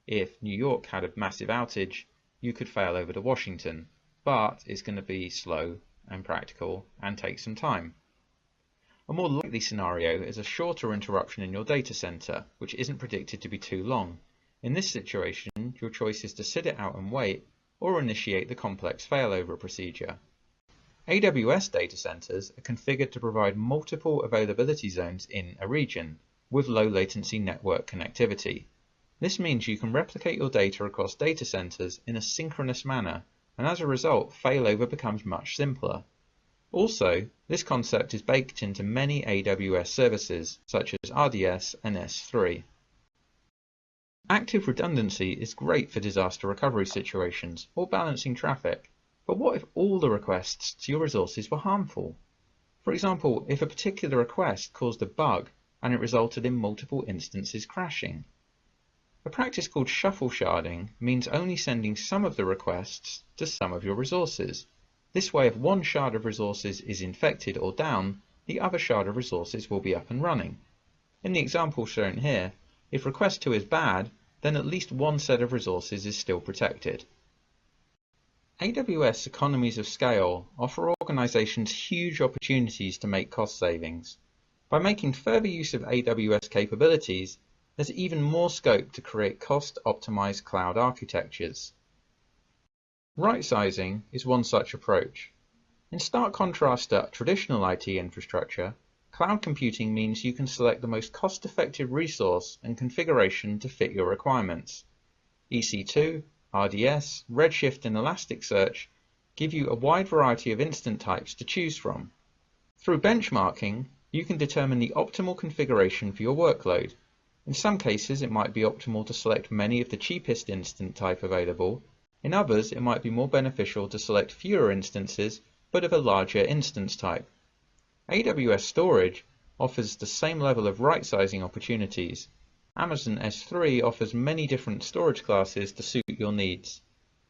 if New York had a massive outage, you could fail over to Washington, but it's going to be slow and practical and take some time. A more likely scenario is a shorter interruption in your data center, which isn't predicted to be too long. In this situation, your choice is to sit it out and wait, or initiate the complex failover procedure. AWS data centers are configured to provide multiple availability zones in a region, with low latency network connectivity. This means you can replicate your data across data centers in a synchronous manner and as a result, failover becomes much simpler. Also, this concept is baked into many AWS services, such as RDS and S3. Active redundancy is great for disaster recovery situations or balancing traffic, but what if all the requests to your resources were harmful? For example, if a particular request caused a bug and it resulted in multiple instances crashing. A practice called shuffle sharding means only sending some of the requests to some of your resources. This way, if one shard of resources is infected or down, the other shard of resources will be up and running. In the example shown here, if request 2 is bad, then at least one set of resources is still protected. AWS economies of scale offer organizations huge opportunities to make cost savings. By making further use of AWS capabilities, there's even more scope to create cost-optimized cloud architectures. Right-sizing is one such approach. In stark contrast to traditional IT infrastructure, cloud computing means you can select the most cost-effective resource and configuration to fit your requirements. EC2, RDS, Redshift and Elasticsearch give you a wide variety of instance types to choose from. Through benchmarking, you can determine the optimal configuration for your workload. In some cases, it might be optimal to select many of the cheapest instance type available. In others, it might be more beneficial to select fewer instances, but of a larger instance type. AWS Storage offers the same level of right-sizing opportunities. Amazon S3 offers many different storage classes to suit your needs.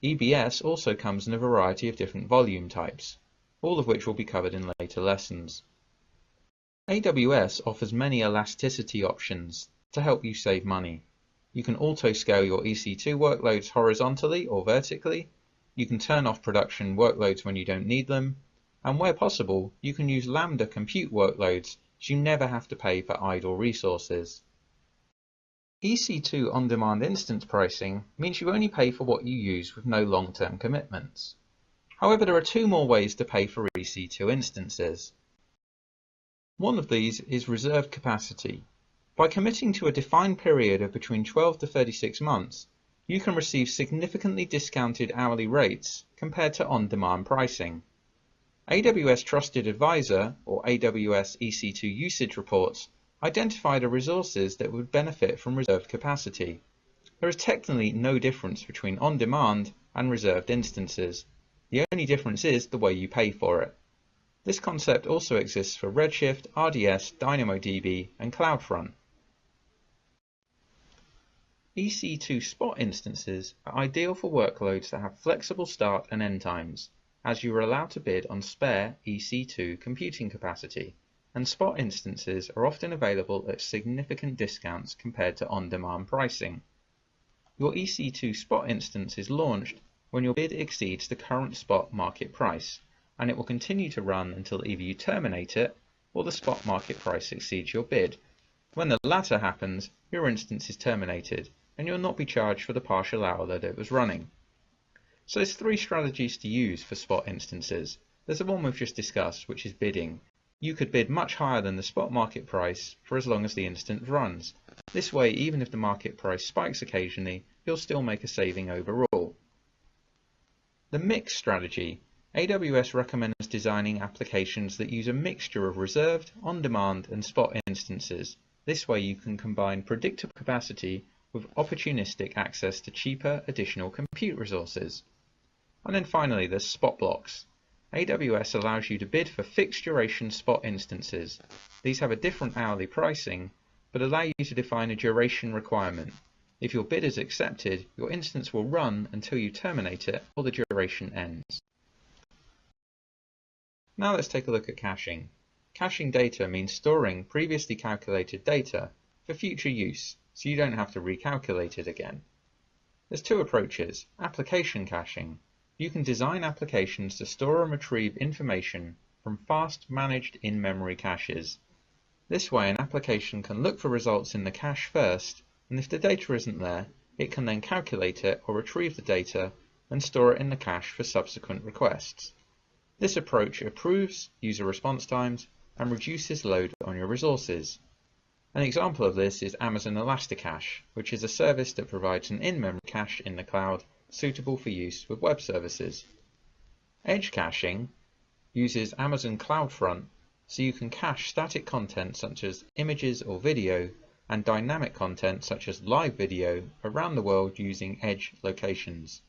EBS also comes in a variety of different volume types, all of which will be covered in later lessons. AWS offers many elasticity options to help you save money. You can auto-scale your EC2 workloads horizontally or vertically. You can turn off production workloads when you don't need them. And where possible, you can use Lambda compute workloads so you never have to pay for idle resources. EC2 on-demand instance pricing means you only pay for what you use with no long-term commitments. However, there are two more ways to pay for EC2 instances. One of these is reserved capacity. By committing to a defined period of between 12 to 36 months, you can receive significantly discounted hourly rates compared to on-demand pricing. AWS Trusted Advisor, or AWS EC2 usage reports, identified the resources that would benefit from reserved capacity. There is technically no difference between on-demand and reserved instances. The only difference is the way you pay for it. This concept also exists for Redshift, RDS, DynamoDB, and CloudFront. EC2 spot instances are ideal for workloads that have flexible start and end times, as you are allowed to bid on spare EC2 computing capacity, and spot instances are often available at significant discounts compared to on-demand pricing. Your EC2 spot instance is launched when your bid exceeds the current spot market price, and it will continue to run until either you terminate it or the spot market price exceeds your bid. When the latter happens, your instance is terminated, and you'll not be charged for the partial hour that it was running. So there's three strategies to use for spot instances. There's the one we've just discussed, which is bidding. You could bid much higher than the spot market price for as long as the instance runs. This way, even if the market price spikes occasionally, you'll still make a saving overall. The mix strategy. AWS recommends designing applications that use a mixture of reserved, on-demand, and spot instances. This way you can combine predictable capacity with opportunistic access to cheaper additional compute resources. And then finally, there's spot blocks. AWS allows you to bid for fixed duration spot instances. These have a different hourly pricing, but allow you to define a duration requirement. If your bid is accepted, your instance will run until you terminate it or the duration ends. Now let's take a look at caching. Caching data means storing previously calculated data for future use, so you don't have to recalculate it again. There's two approaches. Application caching. You can design applications to store and retrieve information from fast managed in-memory caches. This way, an application can look for results in the cache first, and if the data isn't there, it can then calculate it or retrieve the data and store it in the cache for subsequent requests. This approach improves user response times and reduces load on your resources. An example of this is Amazon Elasticache, which is a service that provides an in-memory cache in the cloud suitable for use with web services. Edge caching uses Amazon CloudFront, so you can cache static content such as images or video and dynamic content such as live video around the world using edge locations.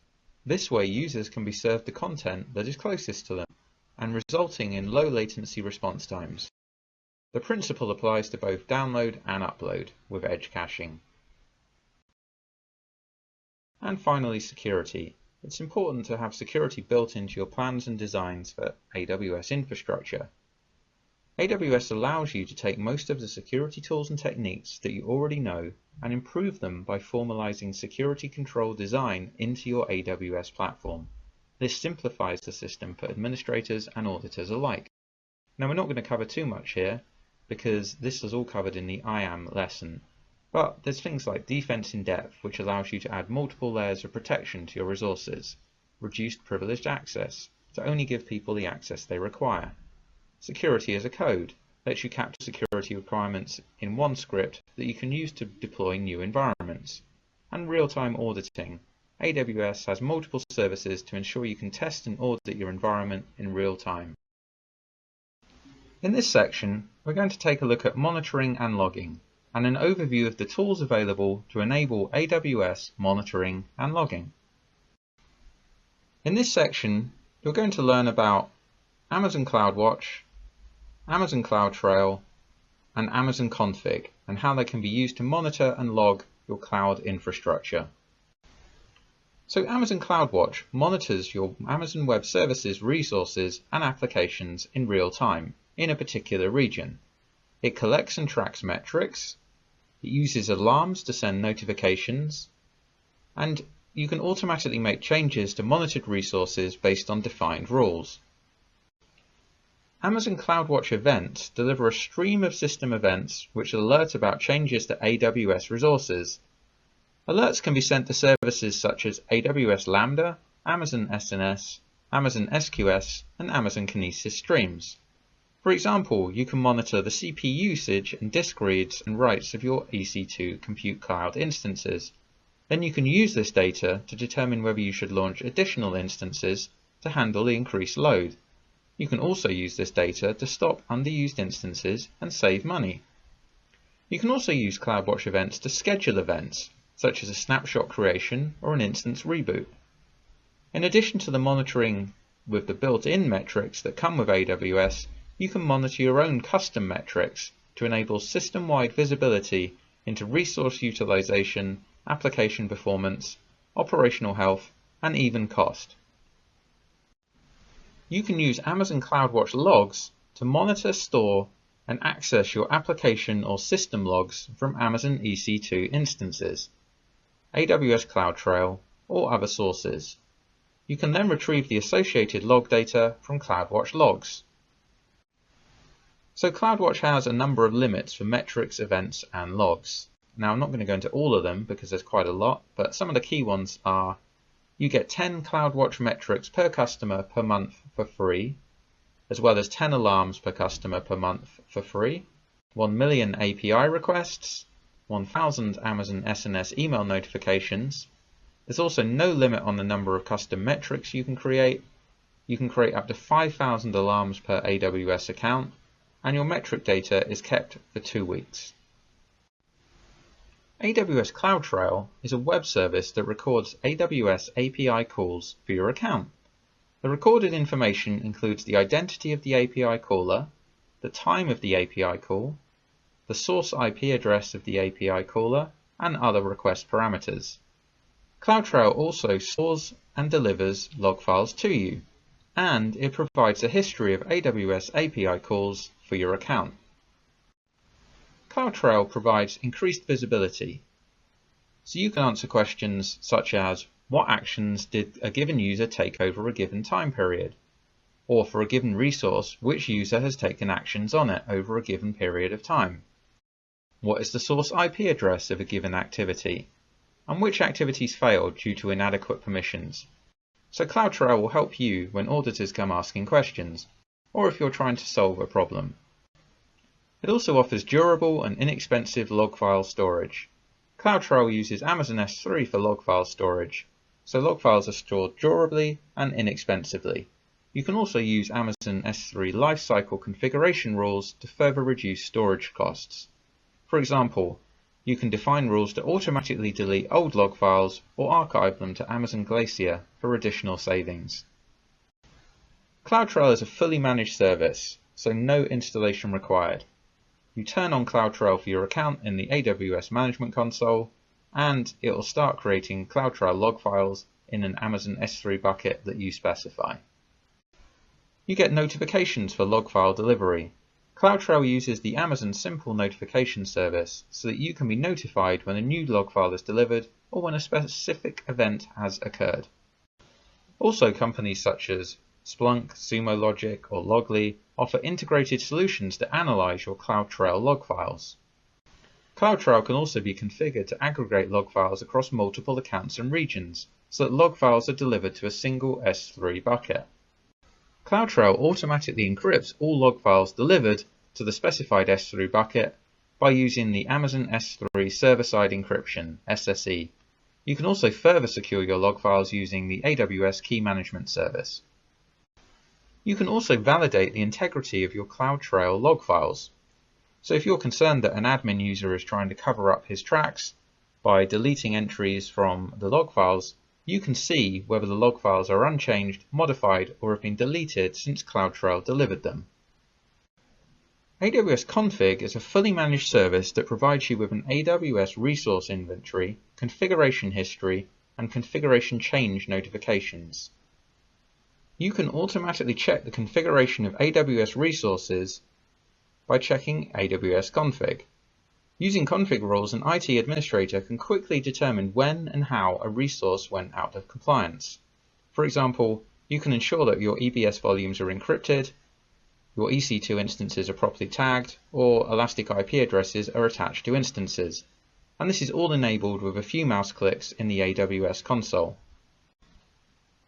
This way users can be served the content that is closest to them, and resulting in low latency response times. The principle applies to both download and upload with edge caching. And finally, security. It's important to have security built into your plans and designs for AWS infrastructure. AWS allows you to take most of the security tools and techniques that you already know and improve them by formalizing security control design into your AWS platform. This simplifies the system for administrators and auditors alike. Now, we're not going to cover too much here because this is all covered in the IAM lesson, but there's things like defense in depth, which allows you to add multiple layers of protection to your resources, reduced privileged access to only give people the access they require. Security as a code lets you capture security requirements in one script that you can use to deploy new environments. And real-time auditing. AWS has multiple services to ensure you can test and audit your environment in real time. In this section, we're going to take a look at monitoring and logging, and an overview of the tools available to enable AWS monitoring and logging. In this section, you're going to learn about Amazon CloudWatch, Amazon CloudTrail, and Amazon Config, and how they can be used to monitor and log your cloud infrastructure. So Amazon CloudWatch monitors your Amazon Web Services resources and applications in real time in a particular region. It collects and tracks metrics, it uses alarms to send notifications, and you can automatically make changes to monitored resources based on defined rules. Amazon CloudWatch events deliver a stream of system events which alert about changes to AWS resources. Alerts can be sent to services such as AWS Lambda, Amazon SNS, Amazon SQS, and Amazon Kinesis streams. For example, you can monitor the CPU usage and disk reads and writes of your EC2 compute cloud instances. Then you can use this data to determine whether you should launch additional instances to handle the increased load. You can also use this data to stop underused instances and save money. You can also use CloudWatch events to schedule events, such as a snapshot creation or an instance reboot. In addition to the monitoring with the built-in metrics that come with AWS, you can monitor your own custom metrics to enable system-wide visibility into resource utilization, application performance, operational health, and even cost. You can use Amazon CloudWatch logs to monitor, store, and access your application or system logs from Amazon EC2 instances, AWS CloudTrail, or other sources. You can then retrieve the associated log data from CloudWatch logs. So CloudWatch has a number of limits for metrics, events, and logs. Now, I'm not going to go into all of them because there's quite a lot, but some of the key ones are: you get 10 CloudWatch metrics per customer per month for free, as well as 10 alarms per customer per month for free, 1 million API requests, 1,000 Amazon SNS email notifications. There's also no limit on the number of custom metrics you can create. You can create up to 5,000 alarms per AWS account, and your metric data is kept for 2 weeks. AWS CloudTrail is a web service that records AWS API calls for your account. The recorded information includes the identity of the API caller, the time of the API call, the source IP address of the API caller, and other request parameters. CloudTrail also stores and delivers log files to you, and it provides a history of AWS API calls for your account. CloudTrail provides increased visibility, so you can answer questions such as: what actions did a given user take over a given time period? Or for a given resource, which user has taken actions on it over a given period of time? What is the source IP address of a given activity? And which activities failed due to inadequate permissions? So CloudTrail will help you when auditors come asking questions, or if you're trying to solve a problem. It also offers durable and inexpensive log file storage. CloudTrail uses Amazon S3 for log file storage, so log files are stored durably and inexpensively. You can also use Amazon S3 lifecycle configuration rules to further reduce storage costs. For example, you can define rules to automatically delete old log files or archive them to Amazon Glacier for additional savings. CloudTrail is a fully managed service, so no installation required. You turn on CloudTrail for your account in the AWS Management Console, and it will start creating CloudTrail log files in an Amazon S3 bucket that you specify. You get notifications for log file delivery. CloudTrail uses the Amazon Simple Notification service so that you can be notified when a new log file is delivered or when a specific event has occurred. Also, companies such as Splunk, Sumo Logic, or Loggly offer integrated solutions to analyze your CloudTrail log files. CloudTrail can also be configured to aggregate log files across multiple accounts and regions, so that log files are delivered to a single S3 bucket. CloudTrail automatically encrypts all log files delivered to the specified S3 bucket by using the Amazon S3 server-side encryption, SSE. You can also further secure your log files using the AWS Key Management Service. You can also validate the integrity of your CloudTrail log files. So if you're concerned that an admin user is trying to cover up his tracks by deleting entries from the log files, you can see whether the log files are unchanged, modified, or have been deleted since CloudTrail delivered them. AWS Config is a fully managed service that provides you with an AWS resource inventory, configuration history, and configuration change notifications. You can automatically check the configuration of AWS resources by checking AWS Config. Using config rules, an IT administrator can quickly determine when and how a resource went out of compliance. For example, you can ensure that your EBS volumes are encrypted, your EC2 instances are properly tagged, or elastic IP addresses are attached to instances. And this is all enabled with a few mouse clicks in the AWS console.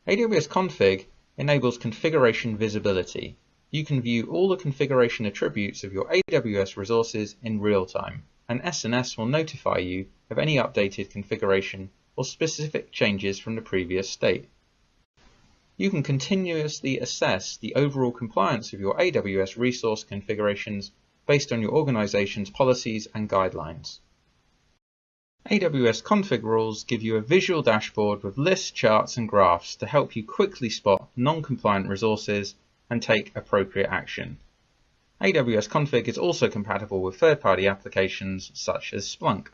AWS Config enables configuration visibility. You can view all the configuration attributes of your AWS resources in real time, and SNS will notify you of any updated configuration or specific changes from the previous state. You can continuously assess the overall compliance of your AWS resource configurations based on your organization's policies and guidelines. AWS config rules give you a visual dashboard with lists, charts, and graphs to help you quickly spot non-compliant resources and take appropriate action. AWS config is also compatible with third-party applications such as Splunk.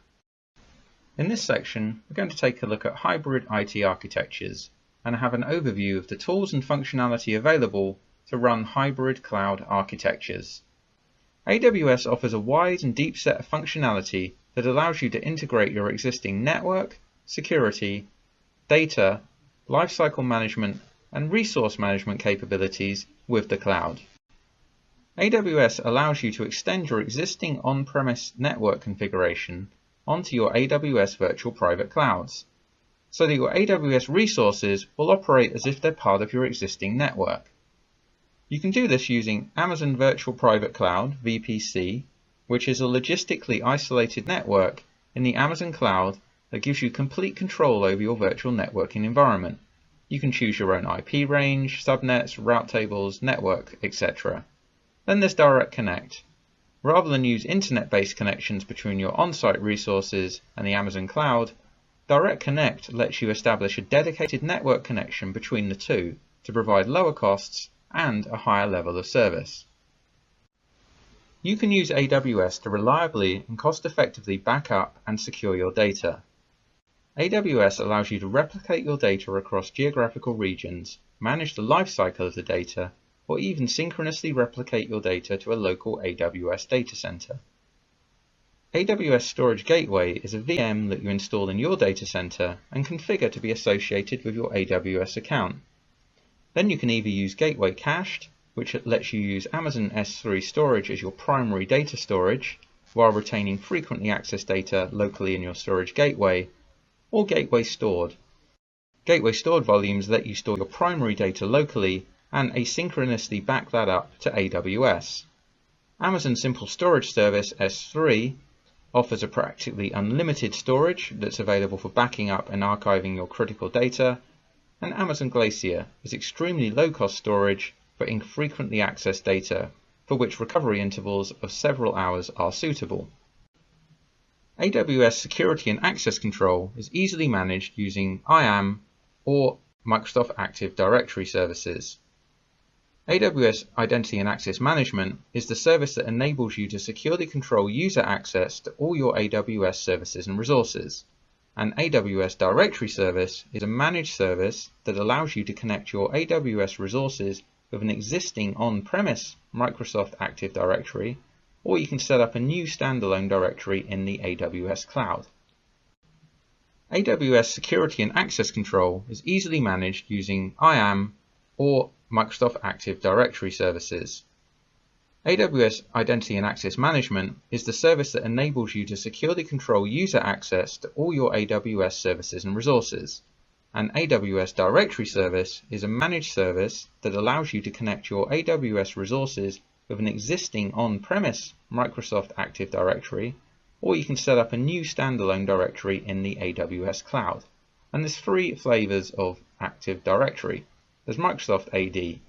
In this section, we're going to take a look at hybrid IT architectures and have an overview of the tools and functionality available to run hybrid cloud architectures. AWS offers a wide and deep set of functionality that allows you to integrate your existing network, security, data, lifecycle management, and resource management capabilities with the cloud. AWS allows you to extend your existing on-premise network configuration onto your AWS virtual private clouds, so that your AWS resources will operate as if they're part of your existing network. You can do this using Amazon Virtual Private Cloud, VPC, which is a logistically isolated network in the Amazon cloud that gives you complete control over your virtual networking environment. You can choose your own IP range, subnets, route tables, network, etc. Then there's Direct Connect. Rather than use internet-based connections between your on-site resources and the Amazon cloud, Direct Connect lets you establish a dedicated network connection between the two to provide lower costs and a higher level of service. You can use AWS to reliably and cost-effectively back up and secure your data. AWS allows you to replicate your data across geographical regions, manage the lifecycle of the data, or even synchronously replicate your data to a local AWS data center. AWS Storage Gateway is a VM that you install in your data center and configure to be associated with your AWS account. Then you can either use Gateway Cached, which lets you use Amazon S3 storage as your primary data storage, while retaining frequently accessed data locally in your storage gateway, or Gateway Stored. Gateway Stored volumes let you store your primary data locally and asynchronously back that up to AWS. Amazon Simple Storage Service S3 offers a practically unlimited storage that's available for backing up and archiving your critical data, and Amazon Glacier is extremely low-cost storage for infrequently accessed data for which recovery intervals of several hours are suitable. AWS Security and Access Control is easily managed using IAM or Microsoft Active Directory services. AWS Identity and Access Management is the service that enables you to securely control user access to all your AWS services and resources. An AWS Directory Service is a managed service that allows you to connect your AWS resources with an existing on-premise Microsoft Active Directory, or you can set up a new standalone directory in the AWS cloud. AWS Security and Access Control is easily managed using IAM or Microsoft Active Directory services. AWS Identity and Access Management is the service that enables you to securely control user access to all your AWS services and resources. An AWS Directory Service is a managed service that allows you to connect your AWS resources with an existing on-premise Microsoft Active Directory, or you can set up a new standalone directory in the AWS cloud. And there's three flavors of Active Directory. There's Microsoft AD,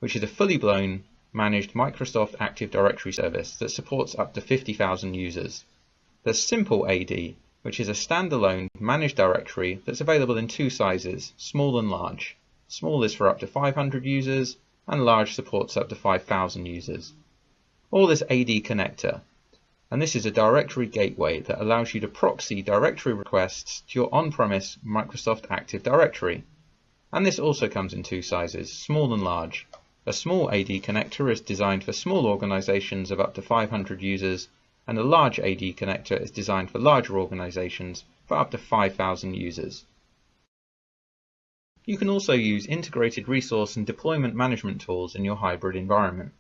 which is a fully blown managed Microsoft Active Directory service that supports up to 50,000 users. There's Simple AD, which is a standalone managed directory that's available in two sizes, small and large. Small is for up to 500 users, and large supports up to 5,000 users. Or there's AD Connector, and this is a directory gateway that allows you to proxy directory requests to your on-premise Microsoft Active Directory. And this also comes in two sizes, small and large. A small AD connector is designed for small organizations of up to 500 users, and a large AD connector is designed for larger organizations for up to 5,000 users. You can also use integrated resource and deployment management tools in your hybrid environment.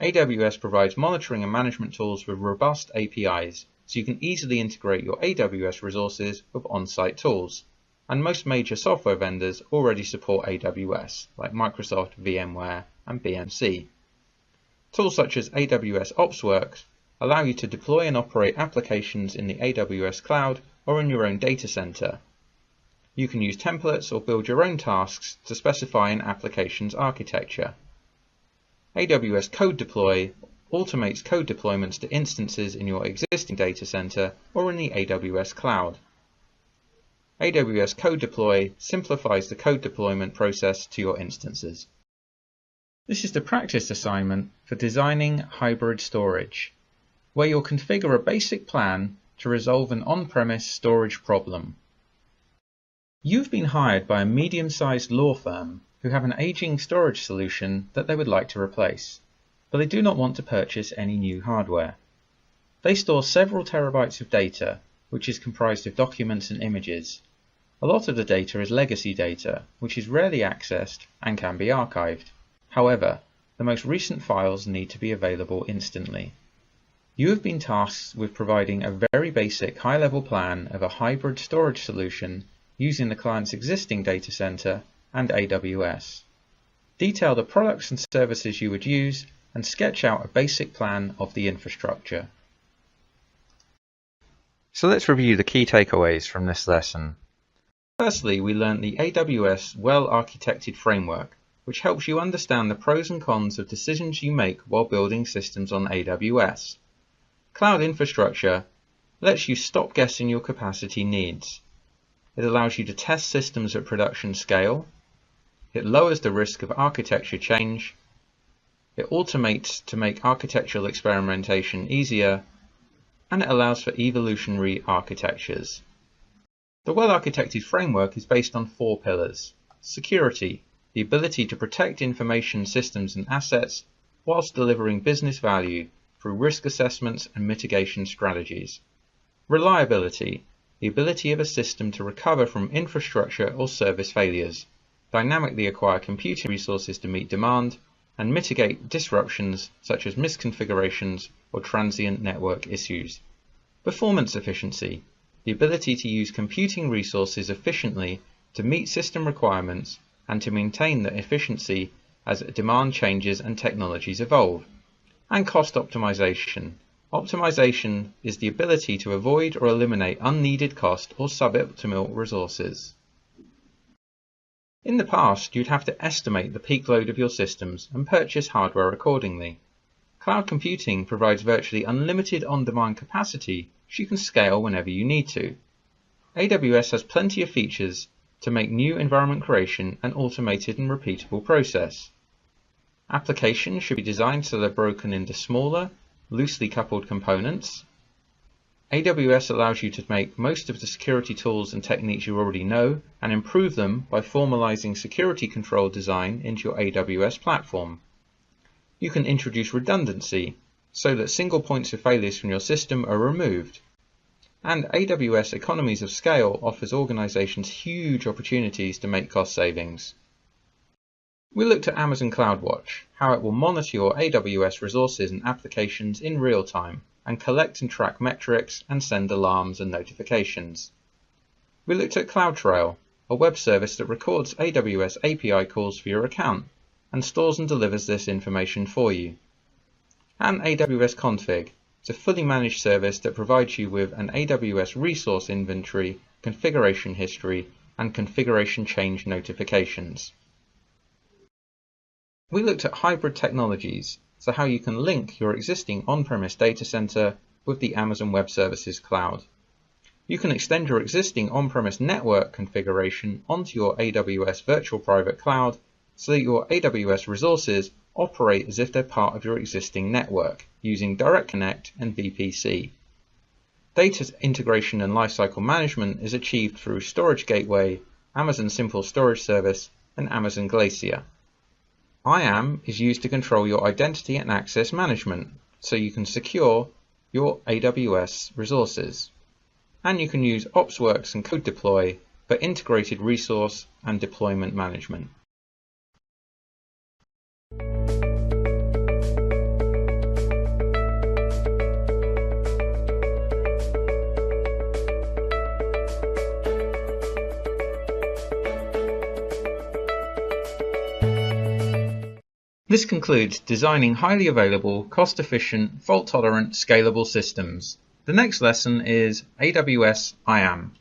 AWS provides monitoring and management tools with robust APIs, so you can easily integrate your AWS resources with on-site tools. And most major software vendors already support AWS, like Microsoft, VMware, and BMC. Tools such as AWS OpsWorks allow you to deploy and operate applications in the AWS cloud or in your own data center. You can use templates or build your own tasks to specify an application's architecture. AWS Code Deploy automates code deployments to instances in your existing data center or in the AWS cloud. AWS Code Deploy simplifies the code deployment process to your instances. This is the practice assignment for designing hybrid storage, where you'll configure a basic plan to resolve an on-premise storage problem. You've been hired by a medium-sized law firm who have an aging storage solution that they would like to replace, but they do not want to purchase any new hardware. They store several terabytes of data, which is comprised of documents and images. A lot of the data is legacy data, which is rarely accessed and can be archived. However, the most recent files need to be available instantly. You have been tasked with providing a very basic high-level plan of a hybrid storage solution using the client's existing data center and AWS. Detail the products and services you would use and sketch out a basic plan of the infrastructure. So let's review the key takeaways from this lesson. Firstly, we learned the AWS Well-Architected Framework, which helps you understand the pros and cons of decisions you make while building systems on AWS. Cloud infrastructure lets you stop guessing your capacity needs. It allows you to test systems at production scale. It lowers the risk of architecture change. It automates to make architectural experimentation easier, and it allows for evolutionary architectures. The well-architected framework is based on 4 pillars. Security, the ability to protect information systems and assets whilst delivering business value through risk assessments and mitigation strategies. Reliability, the ability of a system to recover from infrastructure or service failures, dynamically acquire computing resources to meet demand, and mitigate disruptions such as misconfigurations or transient network issues. Performance efficiency, the ability to use computing resources efficiently to meet system requirements and to maintain the efficiency as demand changes and technologies evolve. And cost optimization. Optimization is the ability to avoid or eliminate unneeded cost or suboptimal resources. In the past, you'd have to estimate the peak load of your systems and purchase hardware accordingly. Cloud computing provides virtually unlimited on-demand capacity, so you can scale whenever you need to. AWS has plenty of features to make new environment creation an automated and repeatable process. Applications should be designed so they're broken into smaller, loosely coupled components. AWS allows you to make most of the security tools and techniques you already know and improve them by formalizing security control design into your AWS platform. You can introduce redundancy so that single points of failures from your system are removed. And AWS economies of scale offers organizations huge opportunities to make cost savings. We looked at Amazon CloudWatch, how it will monitor your AWS resources and applications in real time and collect and track metrics and send alarms and notifications. We looked at CloudTrail, a web service that records AWS API calls for your account and stores and delivers this information for you. And AWS Config, it's a fully managed service that provides you with an AWS resource inventory, configuration history, and configuration change notifications. We looked at hybrid technologies, so how you can link your existing on-premise data center with the Amazon Web Services cloud. You can extend your existing on-premise network configuration onto your AWS Virtual Private Cloud so that your AWS resources operate as if they're part of your existing network using Direct Connect and VPC. Data integration and lifecycle management is achieved through Storage Gateway, Amazon Simple Storage Service, and Amazon Glacier. IAM is used to control your identity and access management, so you can secure your AWS resources. And you can use OpsWorks and CodeDeploy for integrated resource and deployment management. This concludes designing highly available, cost-efficient, fault-tolerant, scalable systems. The next lesson is AWS IAM.